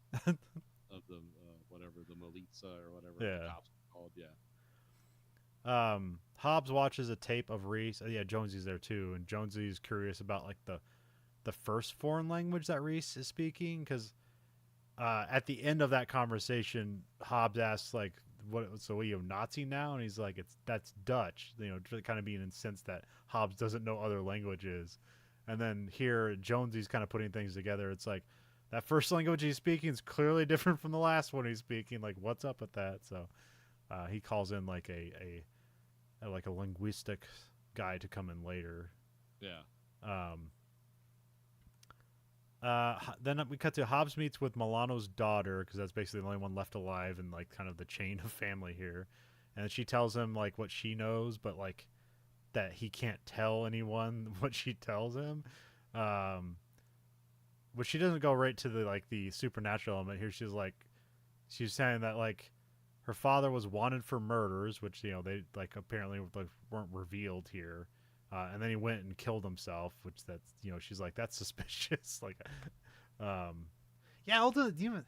whatever, the militia or whatever the cops are called. Yeah. Hobbs watches a tape of Reese. Yeah, Jonesy's there too, and Jonesy's curious about like the first foreign language that Reese is speaking, because at the end of that conversation, Hobbs asks like, "What? So are you a Nazi now?" And he's like, "That's Dutch." Kind of being incensed that Hobbs doesn't know other languages, and then here Jonesy's kind of putting things together. It's like that first language he's speaking is clearly different from the last one he's speaking. Like, what's up with that? So. He calls in like a linguistic guy to come in later. Yeah. Then we cut to Hobbs meets with Milano's daughter, because that's basically the only one left alive in like kind of the chain of family here, and she tells him like what she knows, but like that he can't tell anyone what she tells him. But she doesn't go right to the supernatural element here. She's saying that like Her father was wanted for murders, which they like apparently like weren't revealed here. And then he went and killed himself, which that's she's like that's suspicious. Like, um, yeah. Ultimately,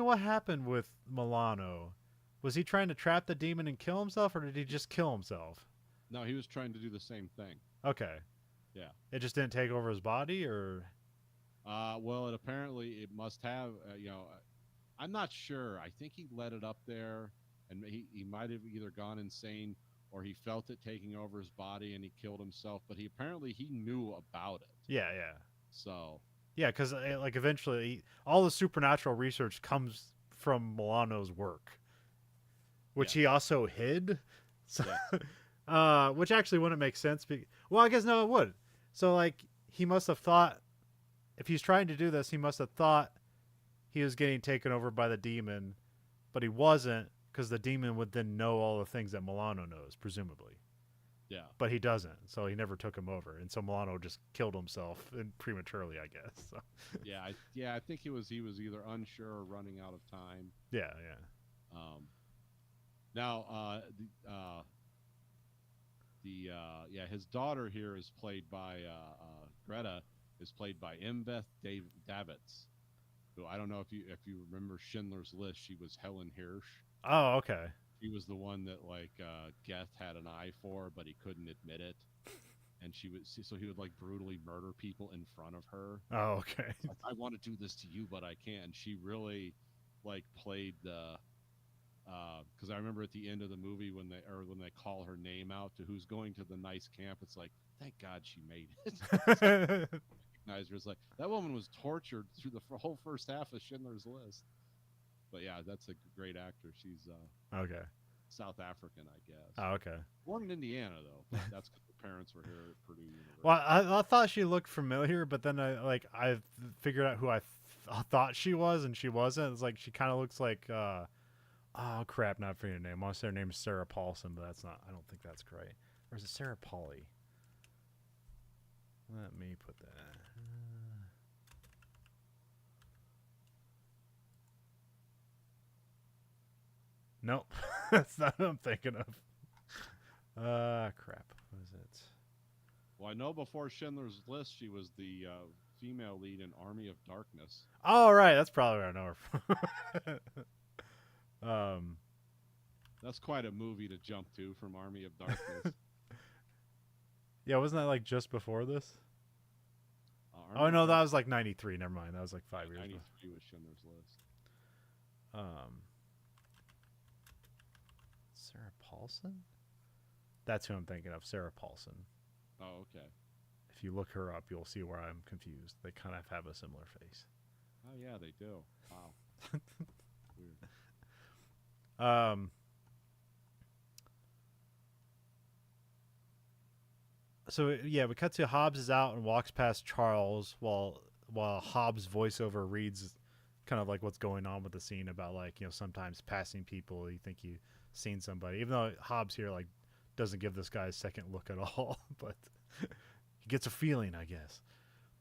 what happened with Milano? Was he trying to trap the demon and kill himself, or did he just kill himself? No, he was trying to do the same thing. Okay, Yeah. it just didn't take over his body, or Well, it apparently it must have. I'm not sure. I think he let it up there, and he might have either gone insane or he felt it taking over his body and he killed himself. But he knew about it. yeah, yeah. So Yeah, because like eventually, all the supernatural research comes from Milano's work, which he yes, also hid. So, yes, which actually wouldn't make sense. Well, I guess no, it would. So like he must have thought if he's trying to do this, he must have thought he was getting taken over by the demon, but he wasn't because the demon would then know all the things that Milano knows, presumably. yeah, But he doesn't, so he never took him over, and so Milano just killed himself prematurely, I guess. So. I think he was either unsure or running out of time. Yeah, yeah. Um, Now, his daughter here is played by Greta is played by Mbeth Davids, who I don't know if you remember Schindler's List. She was Helen Hirsch. Oh, okay. She was the one that like Geth had an eye for, but he couldn't admit it, and he would like brutally murder people in front of her. Oh, okay. Like, I want to do this to you, but I can't. And she really like played the because I remember at the end of the movie when they call her name out to who's going to the nice camp, it's like thank God she made it. Recognize her. It's like that woman was tortured through the whole first half of Schindler's List. But yeah, that's a great actor. She's Okay. South African, I guess. Oh, okay. Born in Indiana though. But that's because her parents were here at Purdue University. Well, I thought she looked familiar, but then I figured out who thought she was, and she wasn't. It's like she kind of looks like oh crap, not forgetting her name. I want to say her name is Sarah Paulson, but that's not. I don't think that's correct. Or is it Sarah Polly? Let me put that. Nope, that's not what I'm thinking of. Crap. What is it? Well, I know before Schindler's List, she was the female lead in Army of Darkness. Oh, right. That's probably where I know her from. That's quite a movie to jump to from Army of Darkness. Yeah, wasn't that like just before this? Army Oh no, of that was like '93. Never mind. That was like 5 years ago. 93 was Schindler's List. Sarah Paulson? That's who I'm thinking of. Sarah Paulson. Oh, okay. If you look her up, you'll see where I'm confused. They kind of have a similar face. Oh yeah, they do. Wow. Weird. So yeah, we cut to Hobbs is out and walks past Charles while Hobbs' voiceover reads kind of like what's going on with the scene about like sometimes passing people you think you've seen somebody, even though Hobbs here like doesn't give this guy a second look at all, but he gets a feeling, I guess.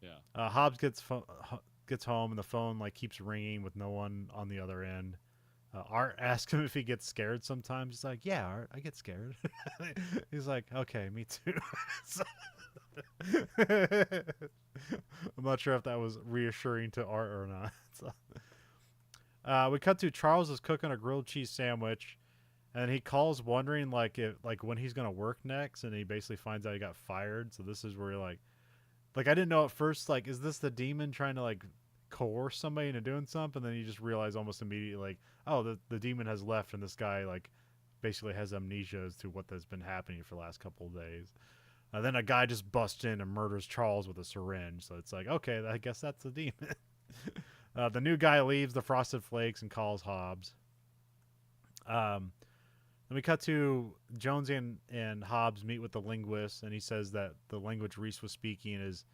Yeah. Hobbs gets home and the phone like keeps ringing with no one on the other end. Art asks him if he gets scared sometimes. He's like, yeah, Art, I get scared. He's like, okay, me too. I'm not sure if that was reassuring to Art or not. So, we cut to Charles is cooking a grilled cheese sandwich, and he calls wondering like when he's gonna work next, and he basically finds out he got fired. So this is where you're like I didn't know at first, like, is this the demon trying to like coerce somebody into doing something? And then you just realize almost immediately like, oh, the demon has left, and this guy like basically has amnesia as to what has been happening for the last couple of days. Then a guy just busts in and murders Charles with a syringe. So it's like, okay, I guess that's the demon. The new guy leaves the Frosted Flakes and calls Hobbs. Then we cut to Jonesy and Hobbs meet with the linguist, and he says that the language Reese was speaking is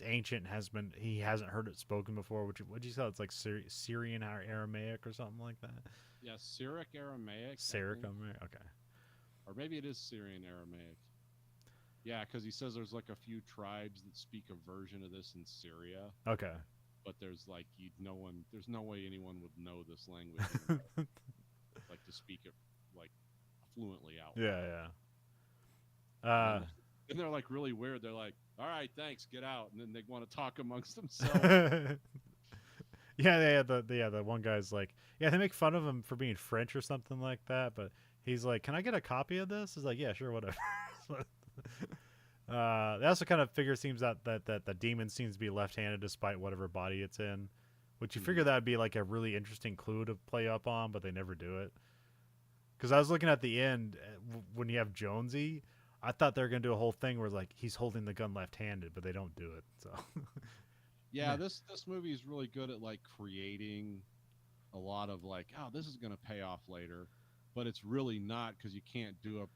ancient and he hasn't heard it spoken before. What'd you say? It's like Syrian or Aramaic or something like that. Yeah, Syriac Aramaic. Syriac Aramaic. Okay. Or maybe it is Syrian Aramaic. Yeah, because he says there's like a few tribes that speak a version of this in Syria. Okay. but there's like there's no way anyone would know this language in America, like to speak it like fluently out loud. Yeah, yeah. And then and they're like really weird. They're like, "All right, thanks, get out," and then they want to talk amongst themselves. Yeah, the one guy's like, yeah, they make fun of him for being French or something like that, but he's like, "Can I get a copy of this?" He's like, "Yeah, sure, whatever." They also kind of figure seems that the demon seems to be left-handed despite whatever body it's in, which you figure that would be like a really interesting clue to play up on, but they never do it. Because I was looking at the end when you have Jonesy, I thought they were gonna do a whole thing where like he's holding the gun left-handed, but they don't do it. So Yeah, this movie is really good at like creating a lot of like, oh, this is going to pay off later, but it's really not because you can't do a.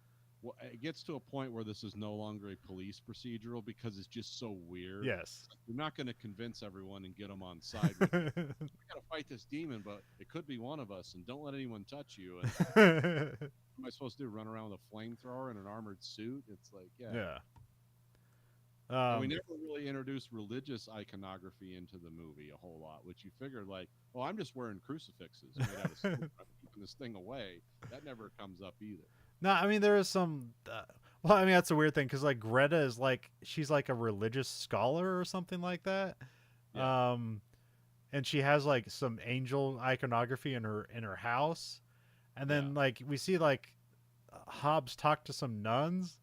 Well, it gets to a point where this is no longer a police procedural because it's just so weird. yes. You're not going to convince everyone and get them on side. With you. We got to fight this demon, but it could be one of us, and don't let anyone touch you. And what am I supposed to do? Run around with a flamethrower and an armored suit? It's like, yeah. Yeah. And we never really introduced religious iconography into the movie a whole lot, which you figured like, oh, I'm just wearing crucifixes made out of steel. I'm keeping this thing away. That never comes up either. No, I mean there is some. Well, I mean that's a weird thing because like Greta is like she's like a religious scholar or something like that, Yeah. and she has like some angel iconography in her house, and then Yeah. like we see like Hobbs talk to some nuns,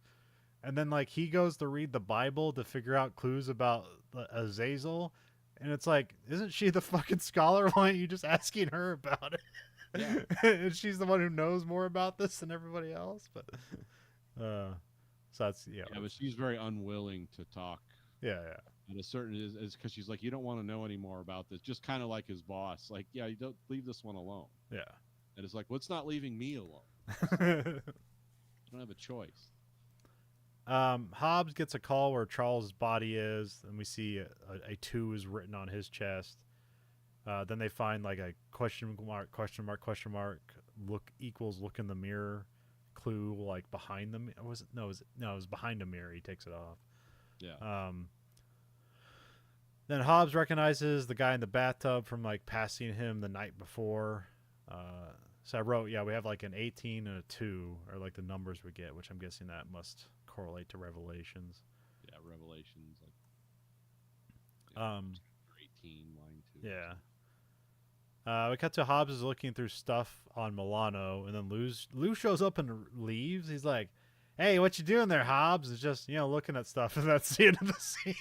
and then like he goes to read the Bible to figure out clues about Azazel, and it's like, isn't she the fucking scholar? Why aren't you just asking her about it? Yeah. And she's the one who knows more about this than everybody else. But so that's Yeah, but she's very unwilling to talk. yeah. At a certain is because she's like, you don't want to know any more about this. Just kind of like his boss, like, yeah, you don't leave this one alone. Yeah. And it's like, what's not leaving me alone? Yeah. I don't have a choice. Hobbs gets a call where Charles' body is, and we see a 2 is written on his chest. Then they find like a question mark look equals look in the mirror clue like behind them. Was it no? It was behind a mirror. He takes it off. Yeah. Then Hobbs recognizes the guy in the bathtub from like passing him the night before. So I wrote, yeah, we have like an 18 and a 2 are like the numbers we get, which I'm guessing that must correlate to Revelations. Yeah, Revelations like Yeah. 18 line 2. Yeah. We cut to Hobbs is looking through stuff on Milano, and then Lou shows up and leaves. He's like, "Hey, what you doing there, Hobbs?" It's just looking at stuff, and that's the end of the scene.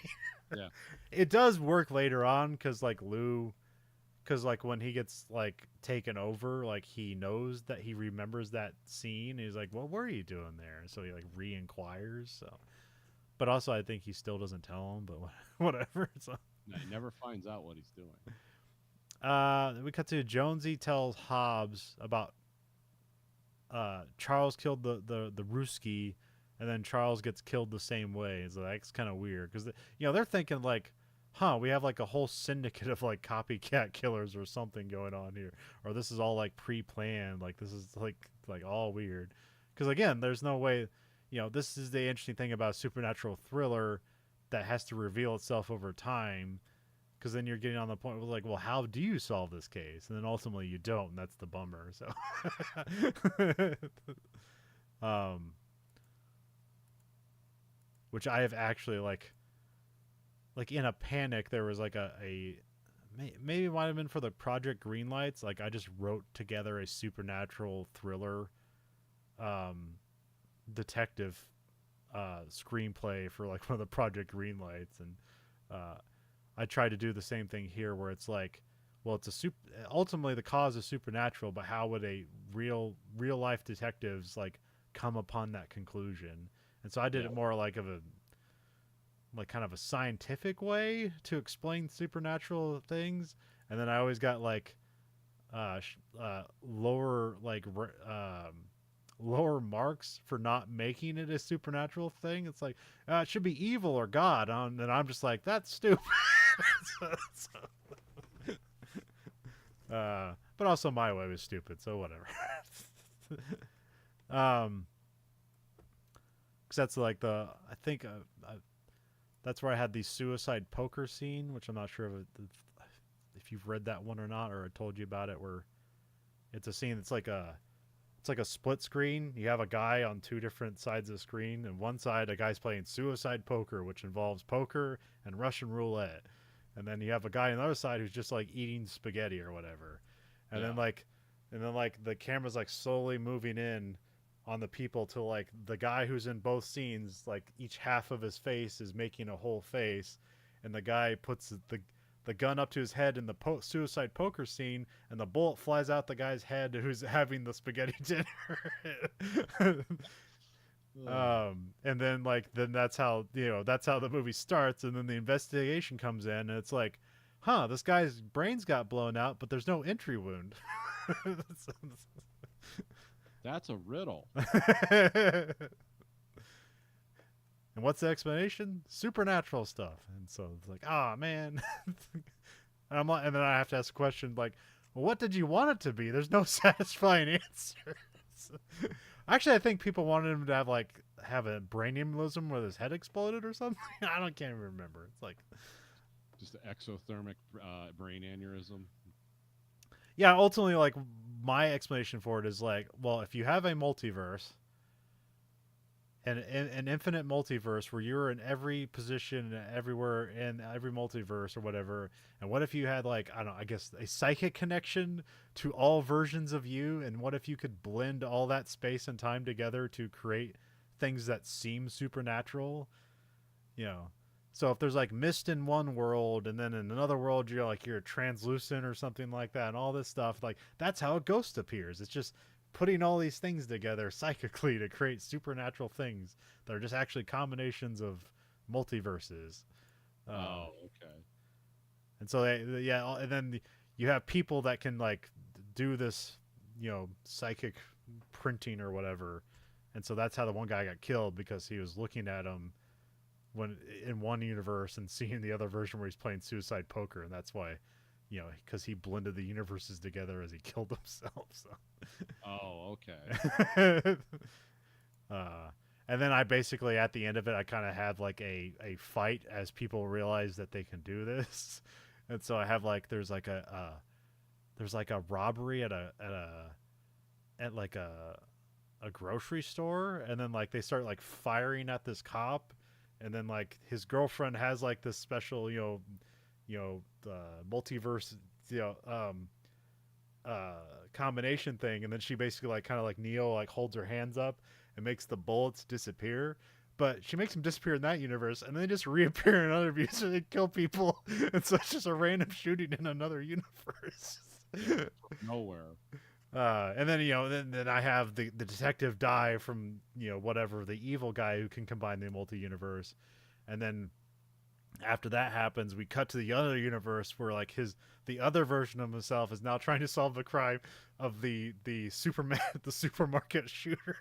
Yeah. It does work later on because like when he gets like taken over, like he knows that he remembers that scene. He's like, "What were you doing there?" And so he like re-inquires. So, but also I think he still doesn't tell him. But whatever. So. No, he never finds out what he's doing. We cut to Jonesy tells Hobbs about Charles killed the Ruski, and then Charles gets killed the same way. So that's kind of weird because they're thinking like, huh, we have like a whole syndicate of like copycat killers or something going on here, or this is all like pre-planned. Like this is like all weird. Because again, there's no way. This is the interesting thing about a supernatural thriller that has to reveal itself over time. Because then you're getting on the point where like, well, how do you solve this case? And then ultimately you don't, and that's the bummer. So, which I have actually like in a panic. There was like maybe it might have been for the Project Greenlights. Like I just wrote together a supernatural thriller, detective, screenplay for like one of the Project Greenlights, and I tried to do the same thing here where it's like, well, ultimately the cause is supernatural, but how would a real life detectives like come upon that conclusion? And so I did it more like kind of a scientific way to explain supernatural things. And then I always got like lower marks for not making it a supernatural thing. It's like it should be evil or God, and I'm just like, that's stupid. But also my way was stupid, so whatever. Because that's like I think that's where I had the suicide poker scene, which I'm not sure if if you've read that one or not, or I told you about it, where it's a scene. It's like a split screen. You have a guy on two different sides of the screen, and one side a guy's playing suicide poker, which involves poker and Russian roulette, and then you have a guy on the other side who's just like eating spaghetti or whatever, and Yeah. then like the camera's like slowly moving in on the people to like the guy who's in both scenes, like each half of his face is making a whole face, and the guy puts the gun up to his head in the suicide poker scene, and the bullet flies out the guy's head who's having the spaghetti dinner. And then that's how that's how the movie starts, and then the investigation comes in, and it's like, huh, this guy's brains got blown out, but there's no entry wound. That's a riddle. And what's the explanation? Supernatural stuff. And so it's like, ah, man. And I'm like, and then I have to ask a question like, well, what did you want it to be? There's no satisfying answers. Actually, I think people wanted him to have a brain embolism where his head exploded or something. Can't even remember. It's like, Just an exothermic brain aneurysm. yeah. Ultimately, like my explanation for it is like, well, if you have a multiverse, and an infinite multiverse where you're in every position everywhere in every multiverse or whatever, and what if you had like, I don't know, I guess a psychic connection to all versions of you, and what if you could blend all that space and time together to create things that seem supernatural, you know? So if there's like mist in one world, and then in another world you're translucent or something like that, and all this stuff, like that's how a ghost appears. It's just putting all these things together psychically to create supernatural things that are just actually combinations of multiverses. Okay. And so yeah, and then you have people that can like do this, psychic printing or whatever. And so that's how the one guy got killed, because he was looking at him when in one universe and seeing the other version where he's playing suicide poker, and that's why, because he blended the universes together as he killed himself. So. Oh, okay. And then I basically at the end of it, I kind of have like a fight as people realize that they can do this, and so I have like there's like a robbery at a grocery store, and then like they start like firing at this cop, and then like his girlfriend has like this special multiverse combination thing, and then she basically like kind of like Neo like holds her hands up and makes the bullets disappear, but she makes them disappear in that universe and then they just reappear in another view, so they kill people. And so it's just a random shooting in another universe. Nowhere. And then then I have the detective die from whatever, the evil guy who can combine the multi-universe, and then after that happens, we cut to the other universe where like the other version of himself is now trying to solve the crime of the supermarket shooters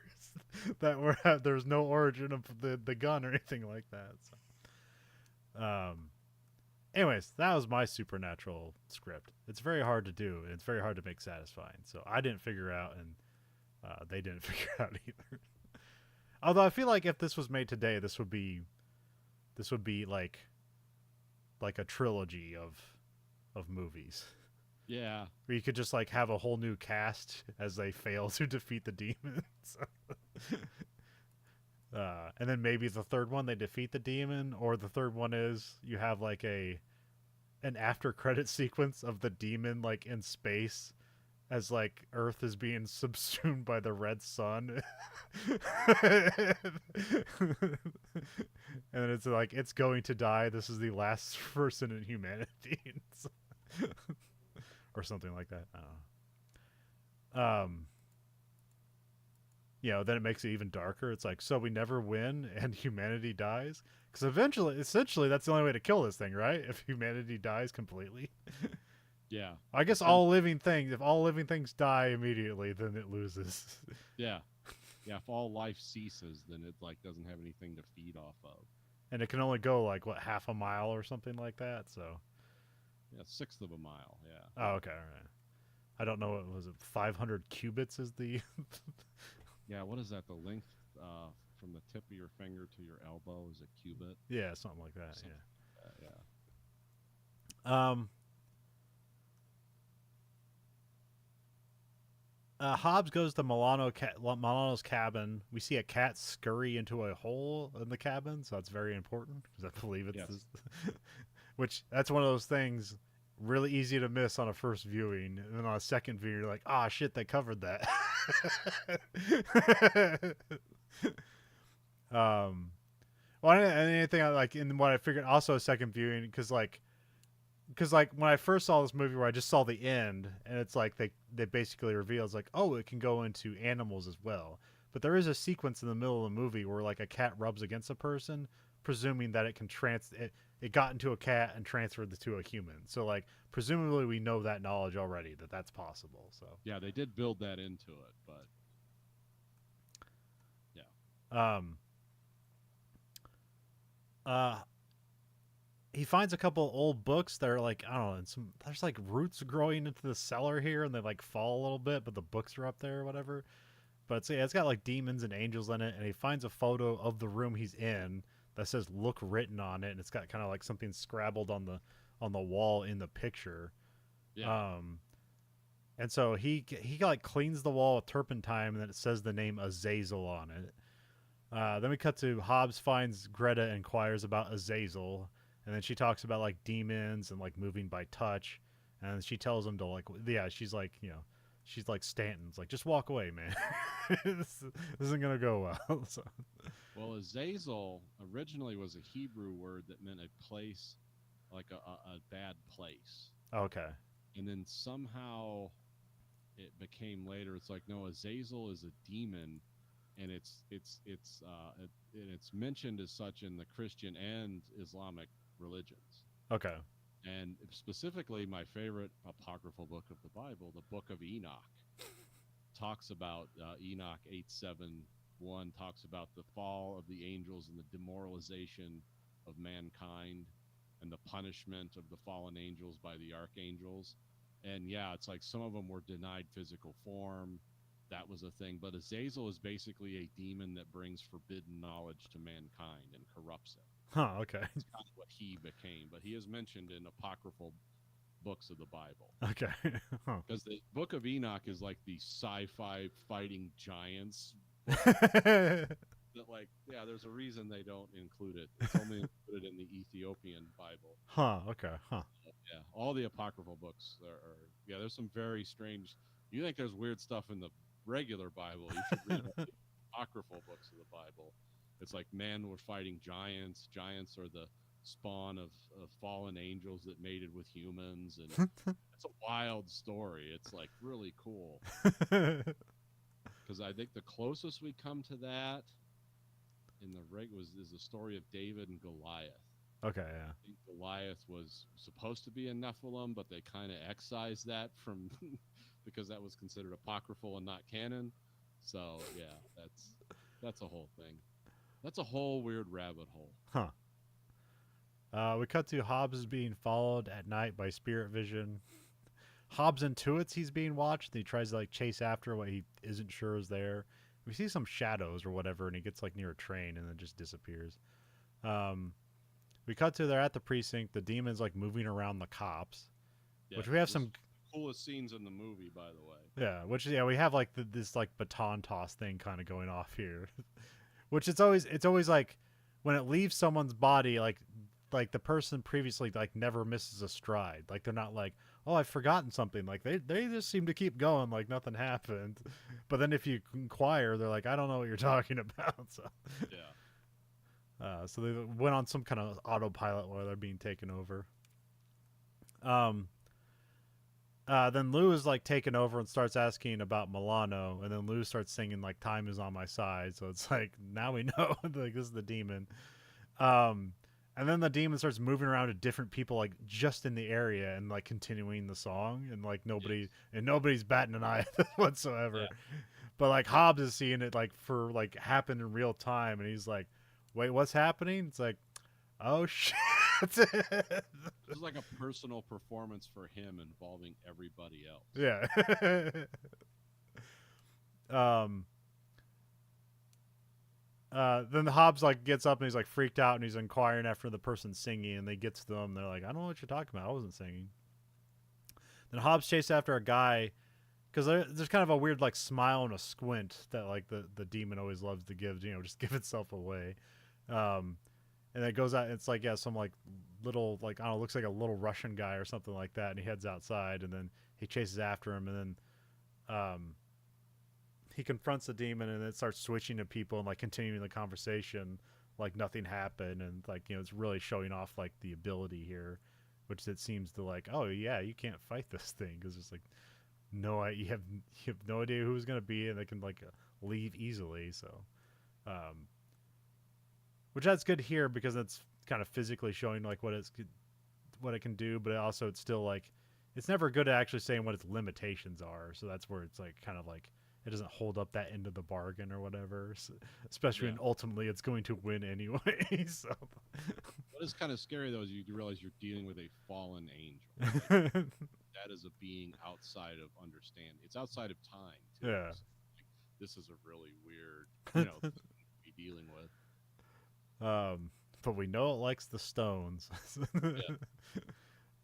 that there's no origin of the gun or anything like that. So, anyways, that was my supernatural script. It's very hard to do, and it's very hard to make satisfying. So I didn't figure out, and they didn't figure out either. Although I feel like if this was made today, this would be like a trilogy of movies. Yeah. Where you could just like have a whole new cast as they fail to defeat the demons. And then maybe the third one they defeat the demon, or the third one is you have like an after credit sequence of the demon like in space as like Earth is being subsumed by the red sun. And it's like it's going to die. This is the last person in humanity. Or something like that. I don't know. Then it makes it even darker. It's like, so we never win and humanity dies? Because essentially, that's the only way to kill this thing, right? If humanity dies completely. Yeah. I guess if all living things die immediately, then it loses. Yeah. Yeah, if all life ceases, then it like doesn't have anything to feed off of. And it can only go like what, half a mile or something like that. So yeah, 1/6 of a mile. Yeah. Oh, okay, all right. I don't know. What was it? 500 cubits is the. Yeah. What is that? The length from the tip of your finger to your elbow is a cubit. Yeah, something like that. Something Yeah. like that, yeah. Hobbs goes to Milano's cabin. We see a cat scurry into a hole in the cabin, so that's very important because I believe it's Yes. this. Which that's one of those things really easy to miss on a first viewing, and then on a second viewing, you're like, "Ah, shit, they covered that." um, well, and anything I like in what I figured also a second viewing because like when I first saw this movie where I just saw the end and it's like they basically reveal it's like, oh, it can go into animals as well. But there is a sequence in the middle of the movie where like a cat rubs against a person, presuming that it can it got into a cat and transferred to a human. So like presumably we know that knowledge already that that's possible. So Yeah, they did build that into it, but um uh he finds a couple old books that are like I don't know, and there's like roots growing into the cellar here, and they like fall a little bit, but the books are up there or whatever. But it's got like demons and angels in it, and he finds a photo of the room he's in that says "Look" written on it, and it's got kind of like something scrabbled on the wall in the picture. yeah. And so he like cleans the wall with turpentine, and then it says the name Azazel on it. Then we cut to Hobbs finds Greta, inquires about Azazel, and then she talks about like demons and like moving by touch, and she tells him to like she's like she's like Stanton's like just walk away, man. this isn't gonna go well. So. Well, Azazel originally was a Hebrew word that meant a place, like a bad place. Okay. And then somehow it became later. It's like no, Azazel is a demon, and it's mentioned as such in the Christian and Islamic religions. Okay. And specifically, my favorite apocryphal book of the Bible, the Book of Enoch, talks about Enoch 8:7:1 talks about the fall of the angels and the demoralization of mankind and the punishment of the fallen angels by the archangels. And yeah, it's like some of them were denied physical form. That was a thing. But Azazel is basically a demon that brings forbidden knowledge to mankind and corrupts it. Huh. Okay. That's kind of what he became. But he is mentioned in apocryphal books of the Bible. Okay. Huh. Because the Book of Enoch is like the sci-fi fighting giants. That like, yeah, there's a reason they don't include it. It's only included in the Ethiopian Bible. Huh. Okay. Huh. Yeah, all the apocryphal books are yeah. There's some very strange. You think there's weird stuff in the regular Bible? You should read the apocryphal books of the Bible. It's like men were fighting giants. Giants are the spawn of fallen angels that mated with humans, and it's a wild story. It's like really cool because I think the closest we come to that in the is the story of David and Goliath. Okay. Yeah. I think Goliath was supposed to be a Nephilim, but they kind of excised that from because that was considered apocryphal and not canon. So yeah, that's a whole thing. That's a whole weird rabbit hole. Huh. We cut to Hobbs is being followed at night by spirit vision. Hobbs intuits he's being watched, and he tries to like chase after what he isn't sure is there. We see some shadows or whatever, and he gets like near a train and then just disappears. We cut to they're at the precinct. The demon's like moving around the cops, Yeah, which we have this some is the coolest scenes in the movie, by the way. yeah, which we have like this like baton toss thing kind of going off here, which it's always like when it leaves someone's body like the person previously like never misses a stride. Like they're not like, oh, I've forgotten something. Like they just seem to keep going like nothing happened. But then if you inquire, they're like, I don't know what you're talking about. So yeah. So they went on some kind of autopilot while they're being taken over. Then Lou is like taken over and starts asking about Milano, and then Lou starts singing like "Time is on my side." So it's like now we know like this is the demon. And then the demon starts moving around to different people like just in the area and like continuing the song, and like nobody's batting an eye whatsoever. Yeah. But like Hobbs is seeing it like for like happen in real time, and he's like, "Wait, what's happening?" It's like, "Oh shit." This is like a personal performance for him involving everybody else. Yeah. Then the Hobbs like gets up and he's like freaked out and he's inquiring after the person singing, and they get to them. They're like, I don't know what you're talking about. I wasn't singing. Then Hobbs chased after a guy because there's kind of a weird like smile and a squint that like the demon always loves to give, just give itself away. Um, and it goes out. It's like some like little like I don't know, looks like a little Russian guy or something like that, and he heads outside, and then he chases after him, and then he confronts the demon, and it starts switching to people and like continuing the conversation like nothing happened, and like it's really showing off like the ability here, which it seems to like, oh yeah, you can't fight this thing because it's like you have no idea who's gonna be, and they can like leave easily. So, which that's good here because it's kind of physically showing like what it can do, but also it's still like it's never good at actually saying what its limitations are. So that's where it's like kind of like it doesn't hold up that end of the bargain or whatever. So, especially when ultimately it's going to win anyway. So what is kind of scary though is you realize you're dealing with a fallen angel. Like, that is a being outside of understanding. It's outside of time too. Yeah. So, like, this is a really weird, thing to be dealing with. But we know it likes the stones.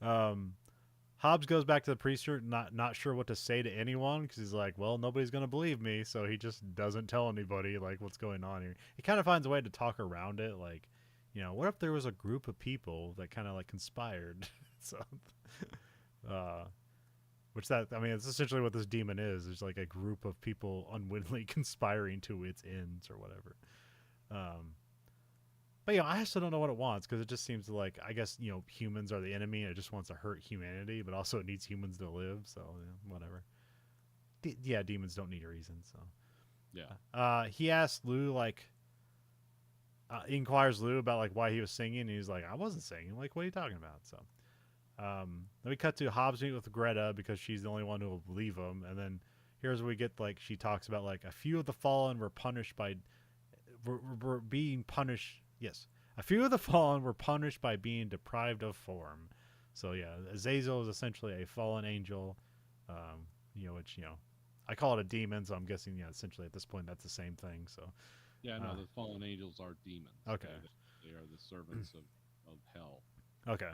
Yeah. Hobbs goes back to the preacher, not sure what to say to anyone because he's like, well, nobody's gonna believe me, so he just doesn't tell anybody like what's going on here. He kind of finds a way to talk around it, like, what if there was a group of people that kind of like conspired? So, which it's essentially what this demon is. There's like a group of people unwittingly conspiring to its ends or whatever. But I also don't know what it wants because it just seems to like, I guess, humans are the enemy and it just wants to hurt humanity, but also it needs humans to live. So whatever. Demons don't need a reason. So he asks Lou like, he inquires Lou about like why he was singing. And he's like, I wasn't singing. Like, what are you talking about? So then we cut to Hobbs meet with Greta because she's the only one who will believe him. And then here's where we get like she talks about like a few of the fallen were punished by were being punished. Yes, a few of the fallen were punished by being deprived of form. So Azazel is essentially a fallen angel, which I call it a demon. So I'm guessing essentially at this point that's the same thing. So the fallen angels are demons. Okay, they are the servants of hell. Okay,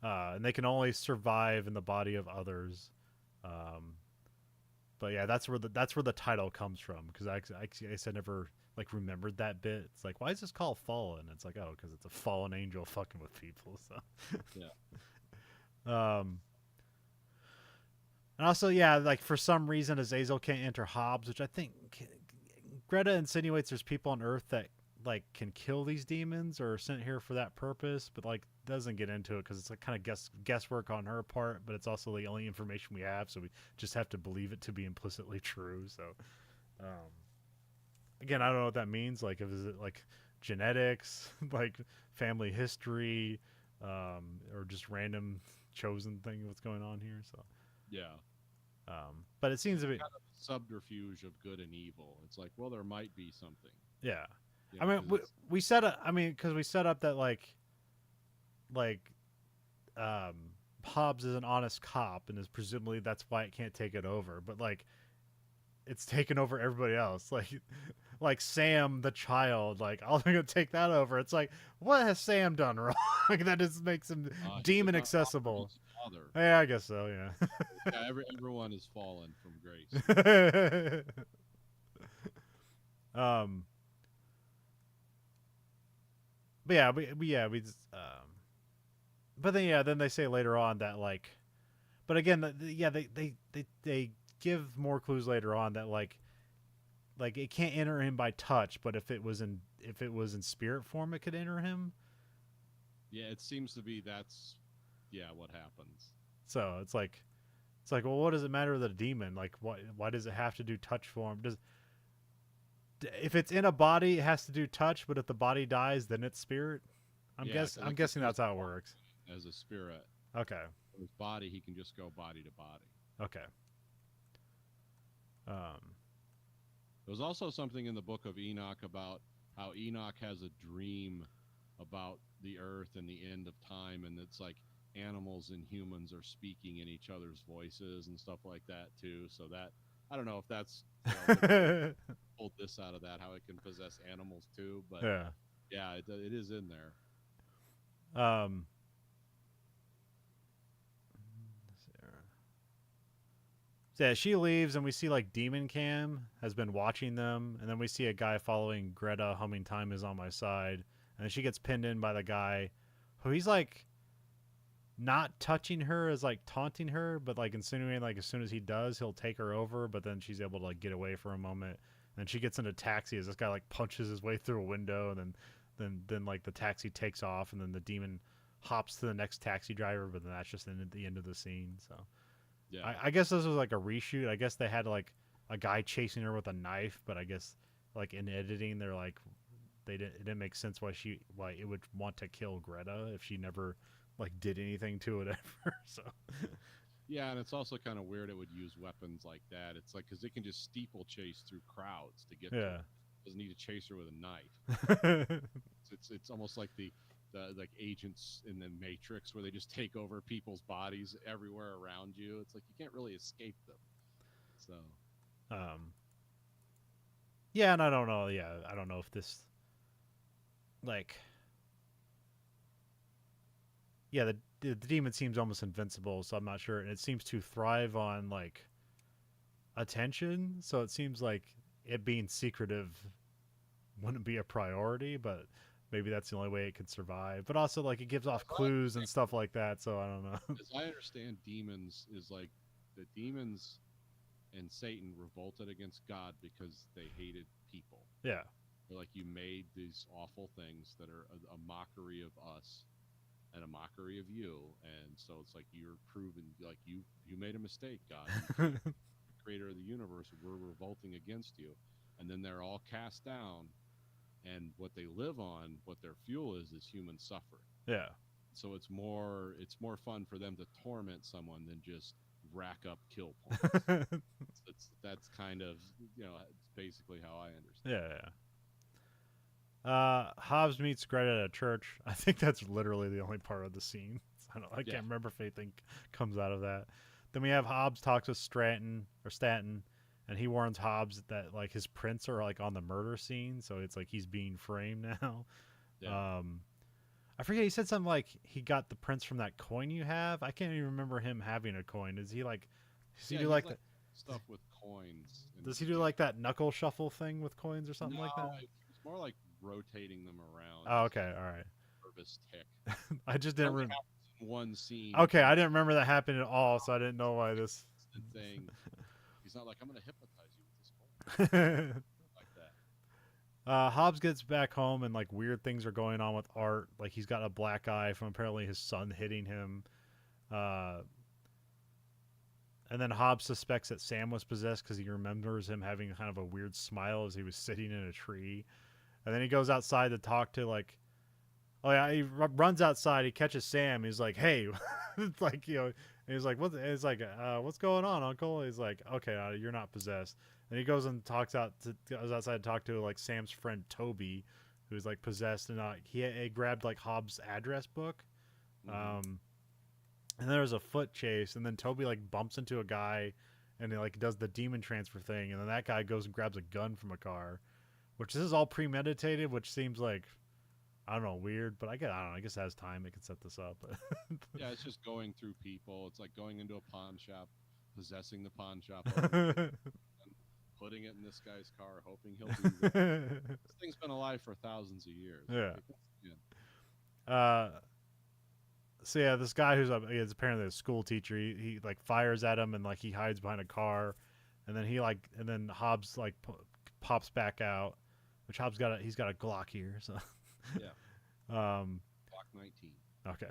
and they can only survive in the body of others. But that's where the title comes from because I said never like remembered that bit. It's like, why is this called fallen? It's like, oh, because it's a fallen angel fucking with people. So and also like for some reason Azazel can't enter Hobbs, which I think Greta insinuates there's people on Earth that like can kill these demons or are sent here for that purpose, but like doesn't get into it because it's like kind of guesswork on her part, but it's also the only information we have, so we just have to believe it to be implicitly true. So again, I don't know what that means. Like, is it like genetics, like family history, or just random chosen thing? What's going on here? So but it seems to be kind of a subterfuge of good and evil. It's like, well, there might be something. Yeah. I mean, we set up. I mean, because we set up that like Hobbs is an honest cop, and is presumably that's why it can't take it over. But like, it's taken over everybody else. Like Sam the child. Like, I'll gonna take that over. It's like, what has Sam done wrong? Like, that just makes him demon accessible. Yeah, I guess so. Yeah. Everyone has fallen from grace. But we just, but then they say later on that like, but again, they give more clues later on that like it can't enter him by touch, but if it was in spirit form, it could enter him. Yeah, it seems to be that's what happens. So it's like, well, what does it matter with a demon? Like, why does it have to do touch form? If it's in a body, it has to do touch, but if the body dies, then it's spirit. I'm guessing that's how it works. As a spirit. Okay. His body, he can just go body to body. Okay. There's also something in the book of Enoch about how Enoch has a dream about the earth and the end of time, and it's like animals and humans are speaking in each other's voices and stuff like that too. So that, I don't know if that's pulled this out of that, how it can possess animals too, but it is in there. So yeah, she leaves, and we see like Demon Cam has been watching them, and then we see a guy following Greta humming "Time Is on My Side," and then she gets pinned in by the guy, who he's like not touching her, as like taunting her, but like insinuating like as soon as he does, he'll take her over. But then she's able to like get away for a moment, and then she gets in a taxi as this guy like punches his way through a window, and then like the taxi takes off, and then the demon hops to the next taxi driver, but then that's just the end of the scene. So Yeah. I guess this was like a reshoot. I guess they had like a guy chasing her with a knife, but I guess like in editing they're like it didn't make sense why it would want to kill Greta if she never like did anything to it ever. So Yeah, and it's also kind of weird it would use weapons like that. It's like because it can just steeplechase through crowds to get to yeah. her. It doesn't need to chase her with a knife. It's almost like the like agents in the Matrix where they just take over people's bodies everywhere around you. It's like you can't really escape them. So um yeah, and I don't know. Yeah, I don't know if this like yeah, the demon seems almost invincible, so I'm not sure, and it seems to thrive on like attention, so it seems like it being secretive wouldn't be a priority, but maybe that's the only way it could survive. But also like it gives off clues and stuff like that, so I don't know. as I understand, demons is like the demons and Satan revolted against God because they hated people. Yeah. They're like, you made these awful things that are a mockery of us and a mockery of you, and so it's like you're proven like you made a mistake, God. Creator of the universe, we're revolting against you, and then they're all cast down, and what they live on, what their fuel is human suffering. Yeah. So it's more fun for them to torment someone than just rack up kill points. That's kind of it's basically how I understand. Yeah, yeah. Hobbs meets Greta at a church. I think that's literally the only part of the scene. I Yeah. can't remember if anything comes out of that. Then we have Hobbs talks with Stanton, and he warns Hobbs that like his prints are like on the murder scene, so it's like he's being framed now. Yeah. I forget, he said something like he got the prints from that coin you have. I can't even remember him having a coin. Does he like? Does he do he's like like stuff with coins. Does he do like that knuckle shuffle thing with coins or something No, like that? it's more like rotating them around. Oh, okay, all right. Nervous tick. I just didn't remember. One scene. Okay, I didn't remember that happening at all, so I didn't know why this. Thing. He's not like, I'm going to hypnotize you with this coin. Like that. Hobbs gets back home and like weird things are going on with Art. Like he's got a black eye from apparently his son hitting him. And then Hobbs suspects that Sam was possessed because he remembers him having kind of a weird smile as he was sitting in a tree. And then he goes outside to talk to like, oh yeah, he runs outside. He catches Sam. He's like, hey, it's like and he's like, what? It's like, what's going on, Uncle? He's like, okay, you're not possessed. And he goes and goes outside to talk to like Sam's friend Toby, who's like possessed, and he grabbed like Hobbs' address book. Mm-hmm. And there's a foot chase, and then Toby like bumps into a guy, and he like does the demon transfer thing, and then that guy goes and grabs a gun from a car, which this is all premeditated, which seems like I don't know, weird, but I don't know. I guess as time it can set this up. Yeah, it's just going through people. It's like going into a pawn shop, possessing the pawn shop owner, and putting it in this guy's car, hoping he'll do that. This thing's been alive for thousands of years. Yeah. Yeah. So yeah, this guy is apparently a school teacher. He like fires at him and like he hides behind a car, and then Hobbs like pops back out, which he's got a Glock here. So Yeah. Glock 19. Okay.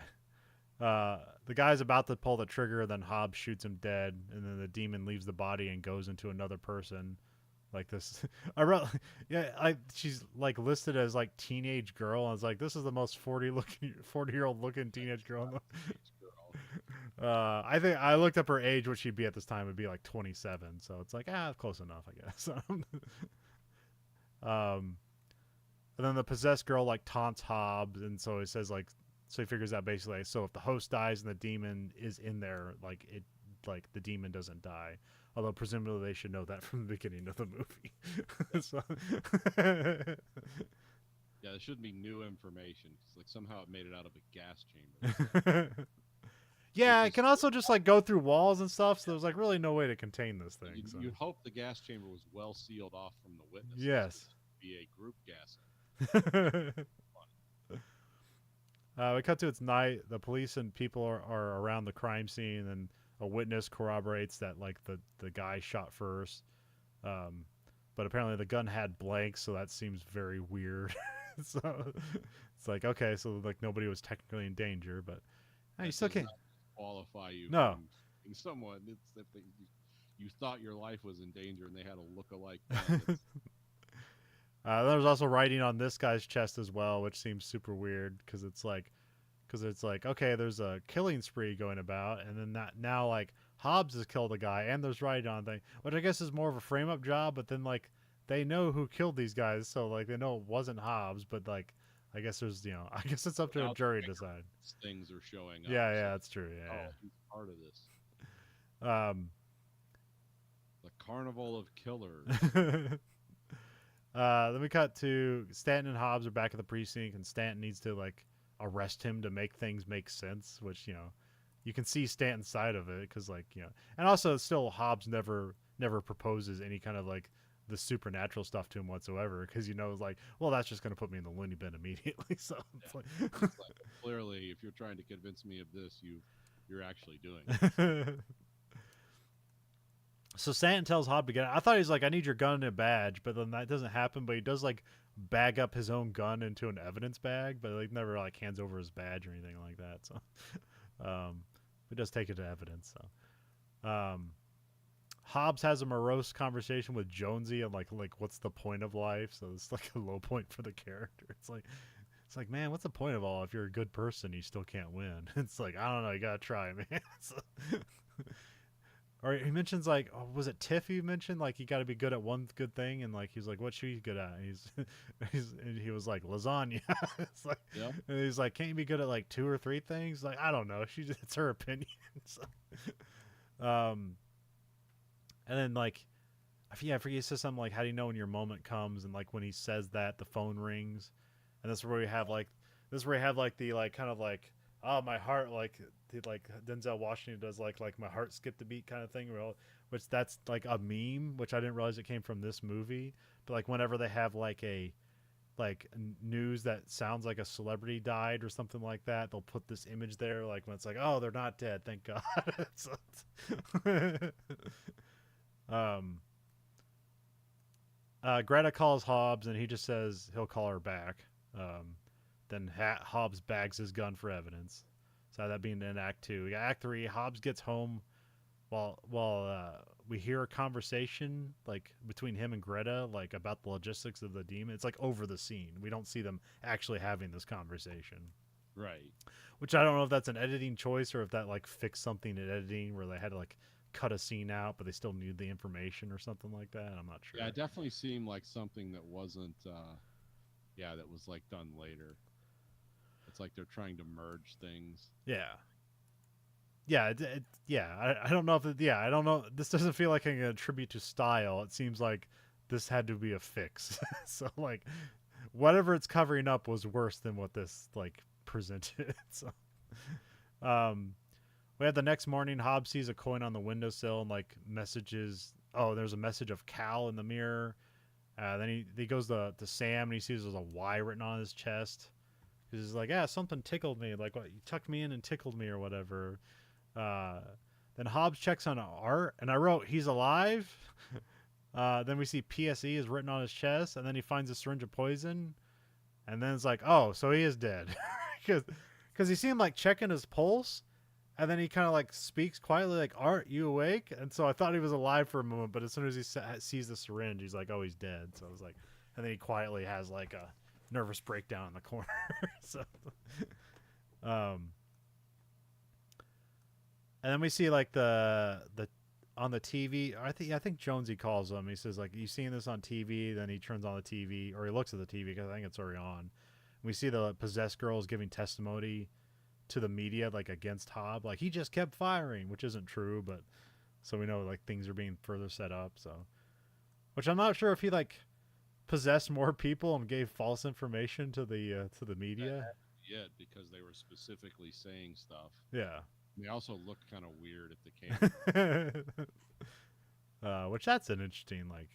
The guy's about to pull the trigger, then Hobbs shoots him dead, and then the demon leaves the body and goes into another person. Like this, she's like listed as like teenage girl. I was like, this is the most 40-year-old looking teenage girl. I think I looked up her age, what she'd be at this time would be like 27. So it's like, close enough, I guess. And then the possessed girl like taunts Hobbs, and so it says like, so he figures out basically, so if the host dies and the demon is in there, like the demon doesn't die. Although presumably they should know that from the beginning of the movie. So Yeah, there shouldn't be new information because like somehow it made it out of a gas chamber. Yeah, which it is can also just like go through walls and stuff. So there's like really no way to contain this thing. So you'd hope the gas chamber was well sealed off from the witnesses because yes. it would be a group gassing. We cut to it's night. The police and people are around the crime scene, and a witness corroborates that like the guy shot first. Um, but apparently the gun had blanks, so that seems very weird. So it's like okay, so like nobody was technically in danger, but you That still does can't. not qualify you No. from shooting someone. It's if you thought your life was in danger and they had a look-alike gun. It's, There's also writing on this guy's chest as well, which seems super weird because it's like okay, there's a killing spree going about, and then that now like Hobbs has killed a guy, and there's writing on thing, which I guess is more of a frame up job. But then like they know who killed these guys, so like they know it wasn't Hobbs, but like I guess there's I guess it's up to a now jury to decide. things are showing up. Yeah, yeah, So, that's true. oh, he's part of this. Yeah. The carnival of killers. Then we cut to Stanton and Hobbs are back at the precinct, and Stanton needs to like arrest him to make things make sense. Which you can see Stanton's side of it because and also still Hobbs never proposes any kind of like the supernatural stuff to him whatsoever because like well that's just gonna put me in the loony bin immediately. So it's It's like, clearly, if you're trying to convince me of this, you're actually doing it. So Stanton tells Hobbs to get it. I thought he's like, I need your gun and a badge, but then that doesn't happen. But he does like bag up his own gun into an evidence bag, but like never like hands over his badge or anything like that. So he does take it to evidence. So Hobbs has a morose conversation with Jonesy and like what's the point of life? So it's like a low point for the character. It's like man, what's the point of all if you're a good person you still can't win? It's like I don't know, you gotta try, man. So, or he mentions like, oh, was it Tiff? You mentioned like you got to be good at one good thing, and like he's like, what's she good at? And he was like lasagna. It's like, Yeah. and he's like, can't you be good at like 2 or 3 things? Like I don't know. It's her opinion. So, and then like, I forget he says something like, how do you know when your moment comes? And like when he says that, the phone rings, and that's where we have like the like kind of like oh my heart like Denzel Washington does like my heart skipped a beat kind of thing, which that's like a meme, which I didn't realize it came from this movie. But like whenever they have like a news that sounds like a celebrity died or something like that, they'll put this image there like when it's like oh they're not dead, thank God. So Greta calls Hobbs and he just says he'll call her back. Then Hobbs bags his gun for evidence. So that being in Act 2. We got Act 3. Hobbs gets home while we hear a conversation like between him and Greta like about the logistics of the demon. It's like over the scene. We don't see them actually having this conversation. Right. Which I don't know if that's an editing choice or if that like fixed something in editing where they had to like cut a scene out but they still need the information or something like that. I'm not sure. Yeah, it definitely seemed like something that wasn't that was like done later. It's like they're trying to merge things. Yeah. I don't know if I don't know. This doesn't feel like an attribute to style. It seems like this had to be a fix. So like whatever it's covering up was worse than what this like presented. So we have the next morning. Hobbs sees a coin on the windowsill and like messages. Oh, there's a message of Cal in the mirror. Then he goes to Sam and he sees there's a Y written on his chest. He's like, yeah, something tickled me. Like, what, you tucked me in and tickled me or whatever. Then Hobbs checks on Art, and I wrote, he's alive. Then we see PSE is written on his chest, and then he finds a syringe of poison. And then it's like, oh, so he is dead. Because he seemed like checking his pulse, and then he kind of like speaks quietly, like, Art, you awake? And so I thought he was alive for a moment, but as soon as he sees the syringe, he's like, oh, he's dead. So I was like, and then he quietly has like a nervous breakdown in the corner. So and then we see like the on the TV. I think Jonesy calls him. He says like, "You seen this on TV?" Then he turns on the TV, or he looks at the TV because I think it's already on. We see the possessed girls giving testimony to the media, like against Hobb. Like he just kept firing, which isn't true, but so we know like things are being further set up. So, which I'm not sure if he like possessed more people and gave false information to the media. Yet because they were specifically saying stuff. Yeah. They also look kind of weird if they came. Which that's an interesting like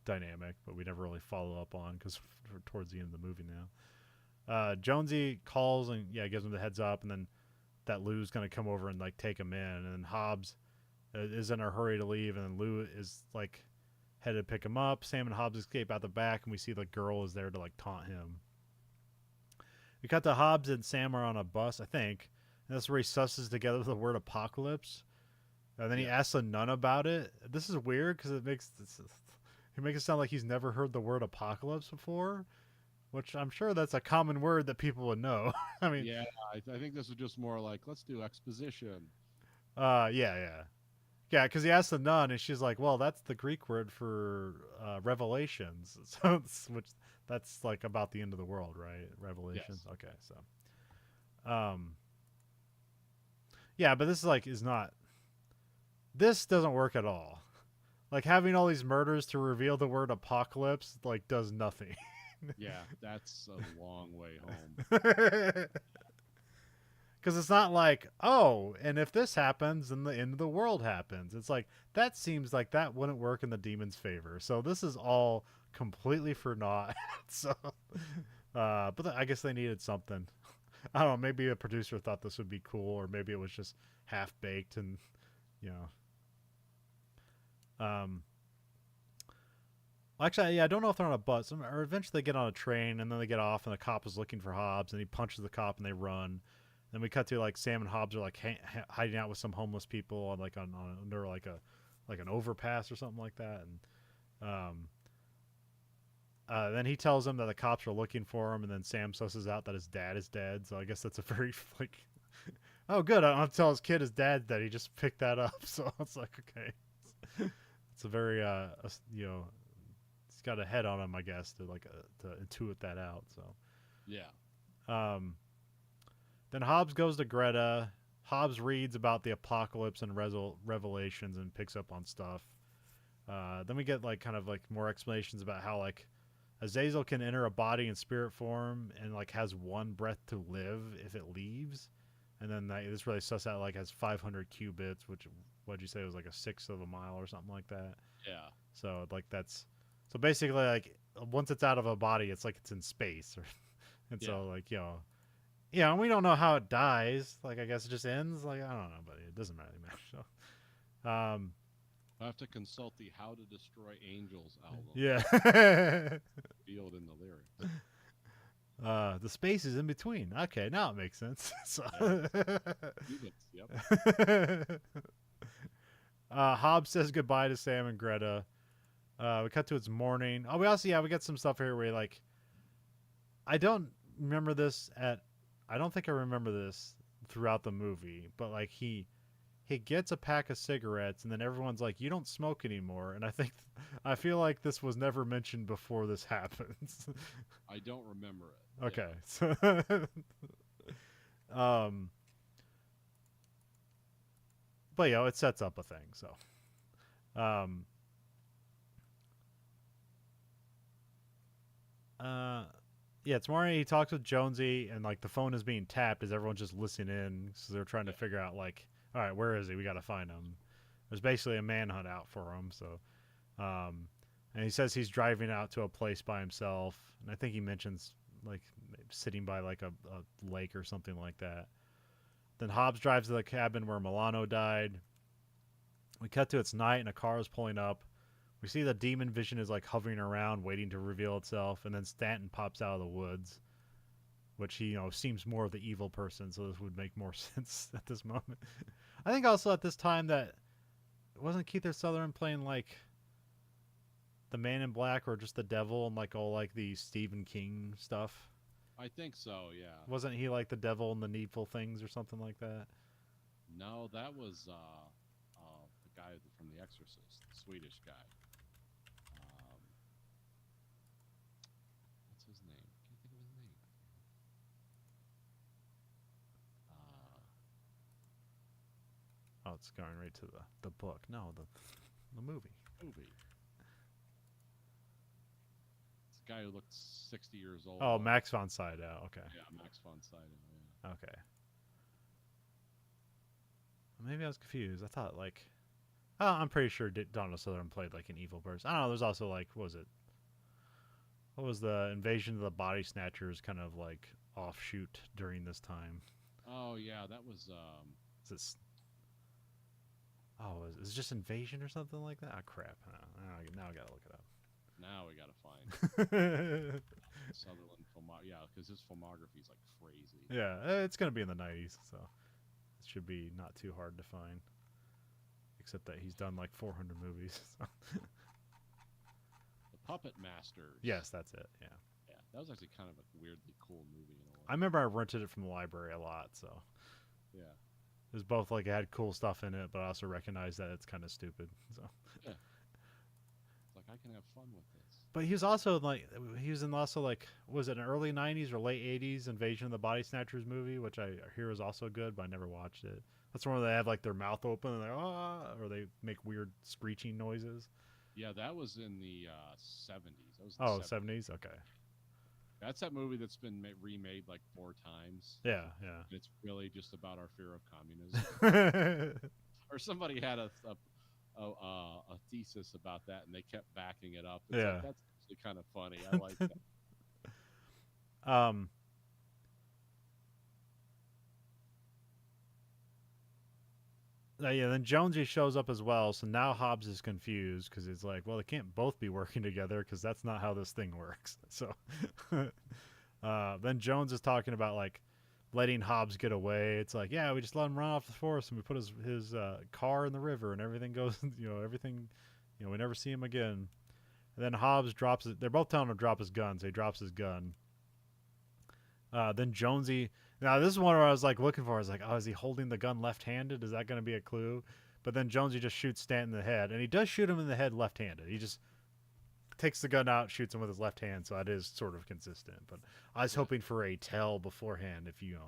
dynamic, but we never really follow up on because we're towards the end of the movie now. Jonesy calls and gives him the heads up, and then that Lou's gonna come over and like take him in, and then Hobbs is in a hurry to leave, and then Lou is like headed to pick him up. Sam and Hobbs escape out the back, and we see the girl is there to like taunt him. We cut to Hobbs and Sam are on a bus, I think, and that's where he susses together the word apocalypse. And then he asks a nun about it. This is weird because it makes it sound like he's never heard the word apocalypse before, which I'm sure that's a common word that people would know. I mean, Yeah, I think this is just more like, let's do exposition. Yeah, because he asked the nun, and she's like, "Well, that's the Greek word for revelations." So, which that's like about the end of the world, right? Revelations. Yes. Okay, so, yeah, but this is not. This doesn't work at all. Like having all these murders to reveal the word apocalypse, like does nothing. Yeah, that's a long way home. Because it's not like, oh, and if this happens, then the end of the world happens. It's like, that seems like that wouldn't work in the demon's favor. So this is all completely for naught. So, but I guess they needed something. I don't know. Maybe a producer thought this would be cool, or maybe it was just half baked, and you know. Actually, I don't know if they're on a bus, or eventually they get on a train, and then they get off, and the cop is looking for Hobbs, and he punches the cop, and they run. Then we cut to like Sam and Hobbs are like hiding out with some homeless people on like on under like an overpass or something like that, and then he tells them that the cops are looking for him, and then Sam susses out that his dad is dead. So I guess that's a very like, oh good, I don't have to tell his kid his dad's dead. He just picked that up, so it's like okay, it's a very you know, he's got a head on him, I guess, to like to intuit that out. So Yeah. Then Hobbs goes to Greta. Hobbs reads about the apocalypse and revelations and picks up on stuff. Then we get like kind of like more explanations about how like Azazel can enter a body in spirit form and like has one breath to live if it leaves. And then this really suss out like has 500 qubits, which what'd you say was like a sixth of a mile or something like that. Yeah. So like so basically like once it's out of a body, it's like it's in space, and so like and we don't know how it dies. Like I guess it just ends. Like I don't know, but it doesn't really matter. So, I have to consult the "How to Destroy Angels" album. Yeah. Field in the lyrics. The space is in between. Okay, now it makes sense. So. Yep. Hobbs says goodbye to Sam and Greta. We cut to its morning. Oh, we also we got some stuff here where like I don't remember this I don't think I remember this throughout the movie, but like he gets a pack of cigarettes and then everyone's like, you don't smoke anymore. And I feel like this was never mentioned before this happens. I don't remember it. Okay. Yeah. But it sets up a thing. So, it's morning. He talks with Jonesy, and like the phone is being tapped as everyone's just listening in, so they're trying to figure out like, all right, where is he? We got to find him. There's basically a manhunt out for him. So, and he says he's driving out to a place by himself, and I think he mentions like sitting by like a lake or something like that. Then Hobbs drives to the cabin where Milano died. We cut to it's night, and a car is pulling up. We see the demon vision is like hovering around, waiting to reveal itself, and then Stanton pops out of the woods, which he seems more of the evil person. So this would make more sense at this moment. I think also at this time that wasn't Keith Sutherland playing like the Man in Black or just the devil and like all like the Stephen King stuff. I think so. Yeah. Wasn't he like the devil and the Needful Things or something like that? No, that was the guy from The Exorcist, the Swedish guy. What's his name? Can't think of his name. Oh, it's going right to the book. No, the movie. It's a guy who looked 60 years old. Oh, Max von Sydow. Okay. Yeah, Max von Sydow. Yeah. Okay. maybe I was confused. I thought like, oh, I'm pretty sure Donald Sutherland played like an evil person. I don't know. There's also like, what was it? What was the Invasion of the Body Snatchers kind of like offshoot during this time? Oh yeah, that was Is this? Oh, is it just Invasion or something like that? Oh crap! Now I gotta look now we gotta find it up. Sutherland yeah, because his filmography is like crazy. Yeah, it's gonna be in the '90s, so it should be not too hard to find. Except that he's done like 400 movies. So. The Puppet Masters. Yes, that's it. Yeah. Yeah, that was actually kind of a weirdly cool movie in a way. I remember I rented it from the library a lot, so Yeah. it was both like it had cool stuff in it, but I also recognized that it's kind of stupid. So, Yeah. It's like I can have fun with this. but he was also like he was in also like was it an early '90s or late '80s Invasion of the Body Snatchers movie, which I hear is also good, but I never watched it. That's one where they have like their mouth open and they're or they make weird screeching noises. Yeah, that was in the 70s. That was the Oh, 70s. '70s. Okay. That's that movie that's been remade like 4 times. Yeah, And it's really just about our fear of communism. yeah. Or somebody had a thesis about that, and they kept backing it up. It's Yeah. like, that's actually kind of funny. I like that. um. Yeah, then Jonesy shows up as well, so now Hobbs is confused because it's like, well, they can't both be working together because that's not how this thing works. So then Jones is talking about like letting Hobbs get away. It's like, yeah, we just let him run off the forest and we put his car in the river and everything goes, everything, we never see him again. And then Hobbs drops it. They're both telling him to drop his gun, so he drops his gun. Then Jonesy. Now this is one where I was like looking for. I was like, oh, is he holding the gun left-handed? Is that going to be a clue? But then Jonesy just shoots Stanton in the head, and he does shoot him in the head left-handed. He just takes the gun out, shoots him with his left hand, so that is sort of consistent. But I was hoping for a tell beforehand. If you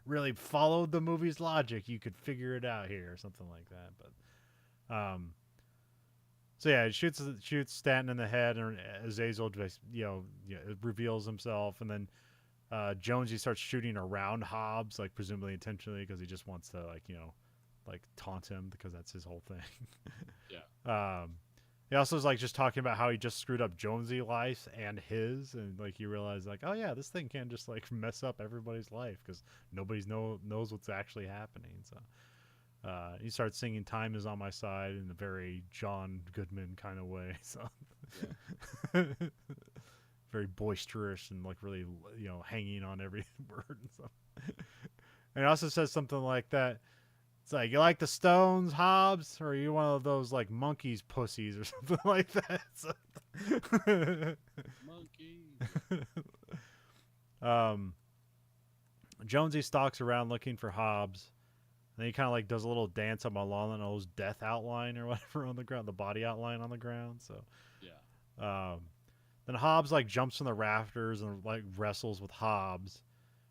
really followed the movie's logic, you could figure it out here or something like that. But so yeah, he shoots Stanton in the head, and Azazel just reveals himself, and then Jonesy starts shooting around Hobbs, like presumably intentionally, because he just wants to like taunt him because that's his whole thing. Yeah. He also is like just talking about how he just screwed up Jonesy's life and his, and like you realize like, oh yeah, this thing can't just like mess up everybody's life because nobody knows what's actually happening. So he starts singing "Time Is on My Side" in a very John Goodman kind of way. So. Yeah. Very boisterous and like really hanging on every word and stuff. And it also says something like that. It's like, you like the Stones, Hobbs, or are you one of those like monkeys pussies or something like that? So Monkey. Jonesy stalks around looking for Hobbs. And then he kind of like does a little dance on Malala No's death outline or whatever on the ground, the body outline on the ground. So Yeah. Then Hobbs like jumps from the rafters and like wrestles with Hobbs,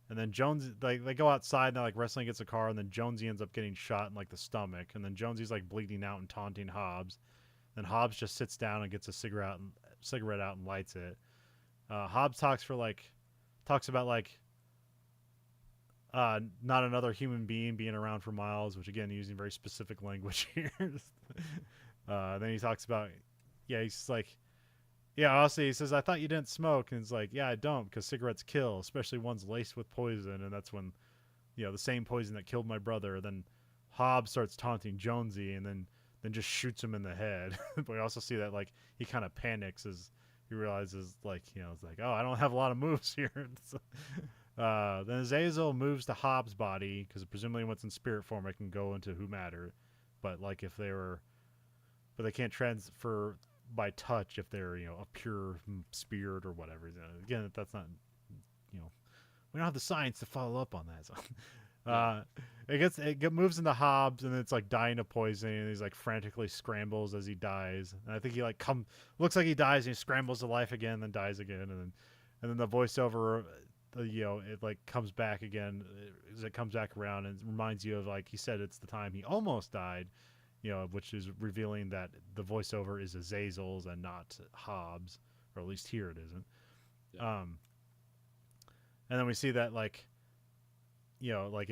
and then Jones they go outside and they're like wrestling against a car, and then Jonesy ends up getting shot in like the stomach, and then Jonesy's like bleeding out and taunting Hobbs. Then Hobbs just sits down and gets a cigarette out and lights it. Hobbs talks about like not another human being being around for miles, which again using very specific language here. Then he talks about he's like. Yeah, also he says, I thought you didn't smoke. And it's like, yeah, I don't, because cigarettes kill, especially ones laced with poison. And that's when, the same poison that killed my brother. Then Hobbs starts taunting Jonesy and then just shoots him in the head. But we also see that, like, he kind of panics as he realizes, like, it's like, oh, I don't have a lot of moves here. So, then Azazel moves to Hobbs' body, because presumably once in spirit form, it can go into who matter. But, like, but they can't transfer by touch if they're a pure spirit or whatever. Again, that's not we don't have the science to follow up on that. So it moves into Hobbs, and it's like dying of poison, and he's like frantically scrambles as he dies, and I think he like looks like he dies and he scrambles to life again and then dies again, and then the voiceover it like comes back again as it comes back around and reminds you of, like he said, it's the time he almost died, which is revealing that the voiceover is Azazel's and not Hobbs, or at least here it isn't. Yeah. And then we see that, like, like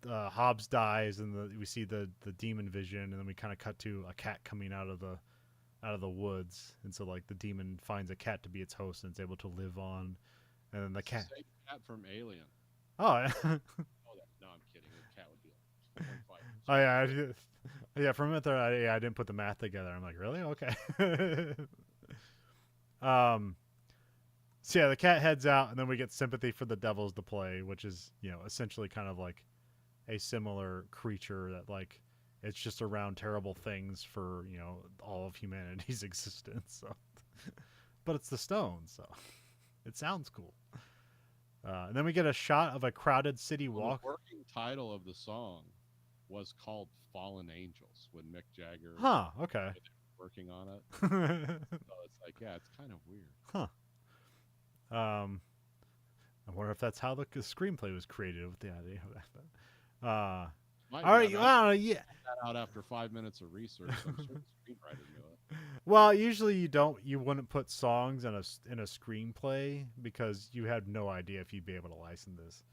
Hobbs dies, and we see the demon vision, and then we kind of cut to a cat coming out of the woods, and so like the demon finds a cat to be its host and it's able to live on, and then the It's the cat. same cat from Alien. Oh, yeah. Oh, no, I'm kidding. The cat would be like 2.5 Oh feet. yeah, yeah. For a minute there, I didn't put the math together. I'm like, really? Okay. um. So yeah, the cat heads out, and then we get sympathy for the devils to play, which is essentially kind of like a similar creature that like it's just around terrible things for all of humanity's existence. So, but it's the Stones, so it sounds cool. And then we get a shot of a crowded city Well, the walk. working title of the song was called "Fallen Angels" when Mick Jagger Huh. Okay. was working on it. So it's like, yeah, it's kind of weird. Huh. Um. I wonder if that's how the screenplay was created with the idea of that. Might All be. I right. mean, I Well, yeah. found that out after 5 minutes of research. So I'm sure the screenwriter knew it. Well, usually you wouldn't put songs in a screenplay because you had no idea if you'd be able to license this.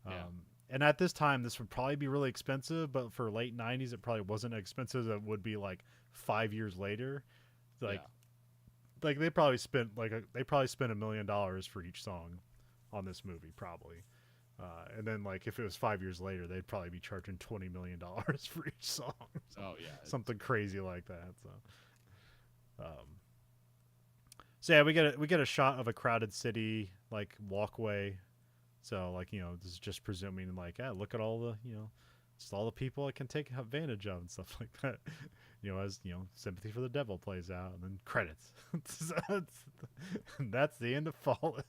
Yeah. And at this time, this would probably be really expensive, but for late '90s, it probably wasn't as expensive as it would be like 5 years later. Like, Yeah. like they probably spent $1 million for each song on this movie, probably. And then like if it was 5 years later, they'd probably be charging $20 million for each song. Oh yeah. Something crazy like that. Um, so yeah, we get a shot of a crowded city like walkway. So like this is just presuming like look at all the just all the people I can take advantage of and stuff like that. As sympathy for the devil plays out, and then credits. That's the end of Fallen.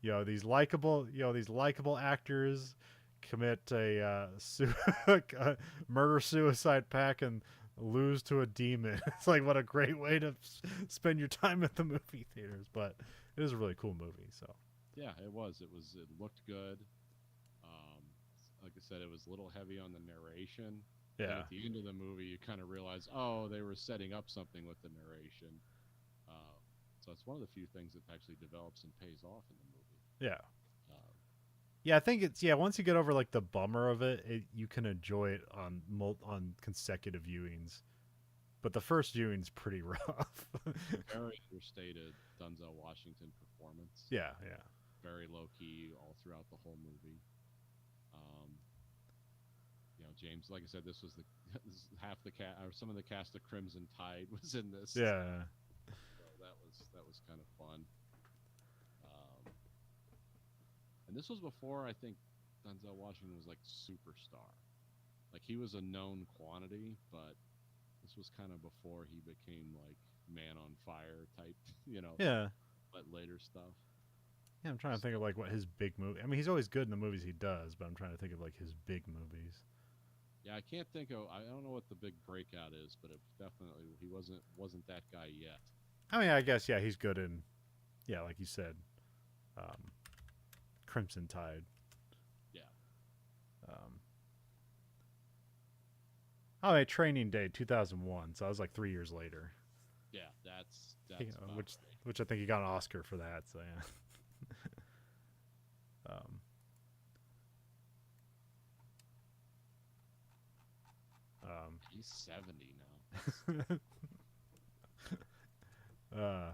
These likable actors commit a murder suicide pact and lose to a demon. It's like what a great way to spend your time at the movie theaters, but it is a really cool movie. So Yeah, it was. It looked good. Um, like I said, it was a little heavy on the narration. And yeah, at the end of the movie, you kind of realize, oh, they were setting up something with the narration. Uh, so it's one of the few things that actually develops and pays off in the movie. yeah, Uh, yeah. I think it's once you get over like the bummer of it, you can enjoy it on consecutive viewings. But the first viewing's pretty rough. very understated Denzel Washington performance. Yeah, yeah. Very low key all throughout the whole movie. Um, James, like I said, this was this is half the cast, or some of the cast of Crimson Tide was in this. Yeah. So that was kind of fun. Um, and this was before I think Denzel Washington was like superstar. Like he was a known quantity, but this was kind of before he became like man on fire type, Yeah. but later stuff. Yeah, I'm trying to think of like what his big movie. I mean, he's always good in the movies he does, but I'm trying to think of like his big movies. Yeah, I can't think of. I don't know what the big breakout is, but it definitely he wasn't that guy yet. I mean, I guess yeah, he's good in like you said, um, Crimson Tide. Yeah. Um, oh, yeah, Training Day 2001. So that was like 3 years later. Yeah, that's about Which right. which I think he got an Oscar for that. So yeah. um, He's 70 now. uh,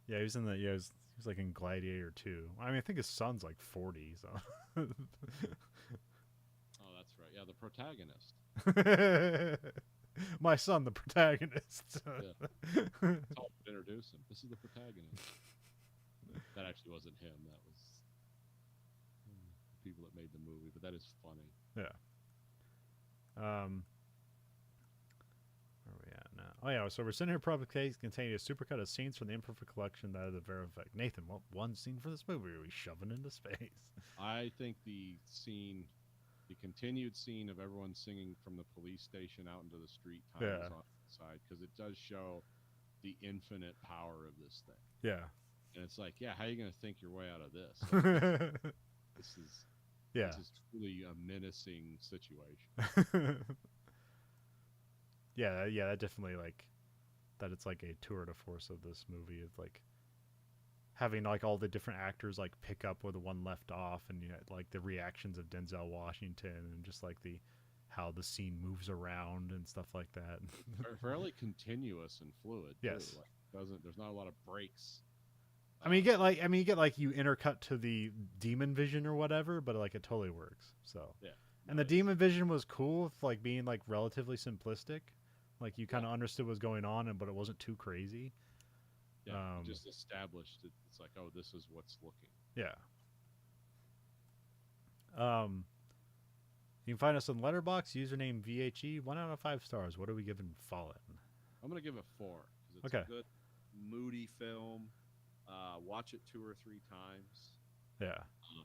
yeah, he was in he was like in Gladiator 2. I mean, I think his son's like 40. So. Oh, that's right. Yeah, the protagonist. My son, the protagonist. Yeah. That's all I introduce him. This is the protagonist. That actually wasn't him. That was the people that made the movie. But that is funny. Yeah. Where are we at now? Oh yeah, so we're sitting here. Public case containing a supercut of scenes from the imperfect collection that of the Verhoeven Effect. Nathan, what one scene for this movie are we shoving into space? I think the continued scene of everyone singing from the police station out into the street time Yeah. is on the side because it does show the infinite power of this thing. Yeah. And it's like, yeah, how are you going to think your way out of this? Like, this is Yeah. This is truly a menacing situation. Yeah, that definitely like that it's like a tour de force of this movie. It's like having like all the different actors like pick up where the one left off, and you know, like the reactions of Denzel Washington, and just like the how the scene moves around and stuff like that. Fairly continuous and fluid. Yes. Too. Like, there's not a lot of breaks. I mean, you get like you intercut to the demon vision or whatever, but like it totally works. So Yeah. and the demon vision was cool, with, like being like relatively simplistic, like you kind of understood what was going on, but it wasn't too crazy. Yeah, just established it. It's like, oh, this is what's looking. Yeah. You can find us on Letterboxd, username VHE, 1 out of 5 stars. What are we giving Fallen? I'm gonna give it 4 because it's Okay. a good, moody film. Watch it 2 or 3 times. Yeah.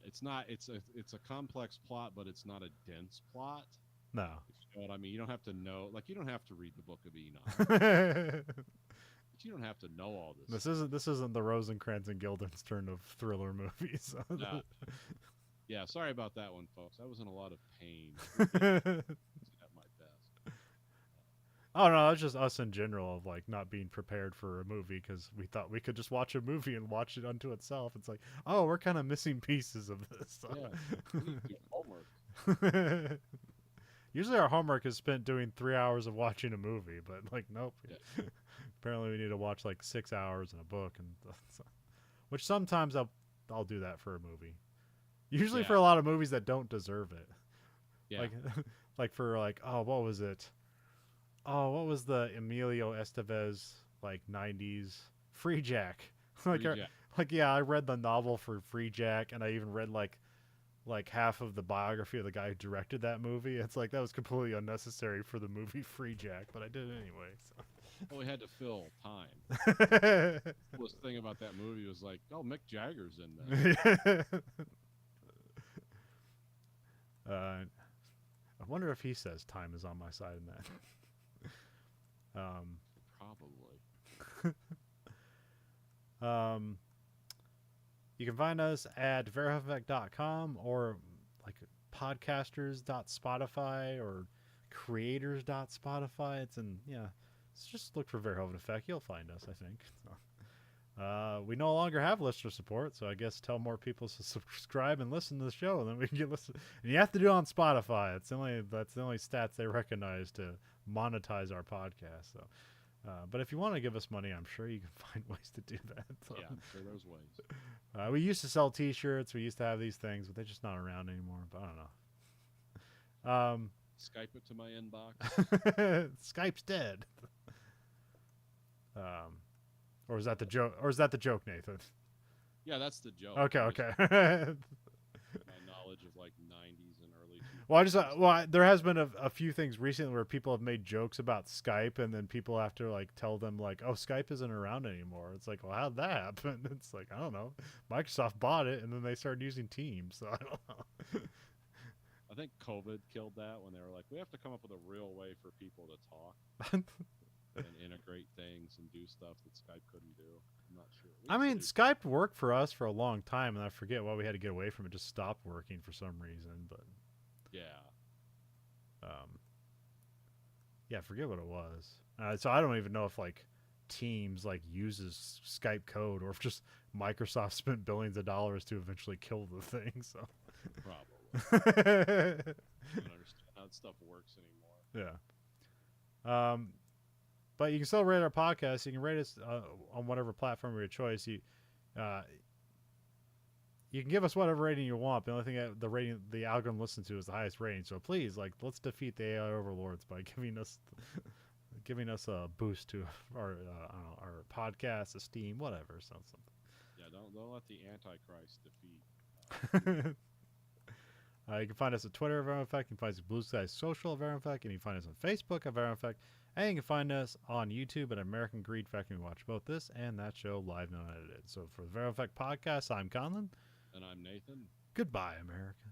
It's not. It's a complex plot, but it's not a dense plot. No. You know what I mean? You don't have to know. Like, you don't have to read the Book of Enoch. But you don't have to know all this. This isn't the Rosencrantz and Guildenstern turn of thriller movies. No. Yeah, sorry about that one, folks. I was in a lot of pain. At my best. Oh no, it's just us in general of like not being prepared for a movie because we thought we could just watch a movie and watch it unto itself. It's like, oh, we're kind of missing pieces of this. Yeah, we need to do homework. Usually our homework is spent doing 3 hours of watching a movie, but like nope. Yeah. Apparently we need to watch like 6 hours in a book, and which sometimes I'll do that for a movie. Usually for a lot of movies that don't deserve it. Yeah. Like for like, oh, what was it? Oh, what was the Emilio Estevez like 90s Free Jack? Free Jack. Like yeah, I read the novel for Free Jack, and I even read like half of the biography of the guy who directed that movie. It's like that was completely unnecessary for the movie Free Jack, but I did it anyway. So. Well, we had to fill time. The coolest thing about that movie was like, oh, Mick Jagger's in that. I wonder if he says time is on my side in that. Probably. You can find us at verhoeveneffect.com or like podcasters.spotify or creators.spotify. It's in, yeah. Just look for Verhoeven Effect. You'll find us, I think. So, we no longer have listener support, so I guess tell more people to subscribe and listen to the show, and then we can get listen. And you have to do it on Spotify. That's the only stats they recognize to monetize our podcast. So, but if you want to give us money, I'm sure you can find ways to do that. So. Yeah, I'm sure there's ways. We used to sell T-shirts. We used to have these things, but they're just not around anymore. But I don't know. Skype it to my inbox. Skype's dead. Or is that the joke? Or is that the joke, Nathan? Yeah, that's the joke. Okay. My knowledge of like 90s and early 2000s. Well, there has been a few things recently where people have made jokes about Skype, and then people have to like tell them like, "Oh, Skype isn't around anymore." It's like, well, how'd that happen? It's like, I don't know. Microsoft bought it, and then they started using Teams. So I don't know. I think COVID killed that when they were like, we have to come up with a real way for people to talk. And integrate things and do stuff that Skype couldn't do. I'm not sure. I mean, Skype worked for us for a long time, and I forget why we had to get away from it. Just stopped working for some reason, but yeah, I forget what it was. So I don't even know if like Teams like uses Skype code, or if just Microsoft spent billions of dollars to eventually kill the thing. So probably. I don't understand how stuff works anymore. Yeah. But you can still rate our podcast. You can rate us on whatever platform of your choice. You can give us whatever rating you want. But the only thing the algorithm listens to is the highest rating. So please, like, let's defeat the AI overlords by giving us a boost to our podcast, esteem, whatever. Something. Yeah, don't let the Antichrist defeat. You can find us at Twitter at Verhoeven Effect. You can find us at Blue Sky Social at Verhoeven Effect, and you can find us on Facebook at Verhoeven Effect. And you can find us on YouTube at American Greed Factory. We watch both this and that show live and unedited. So for the Verhoeven Effect podcast, I'm Conlon. And I'm Nathan. Goodbye, America.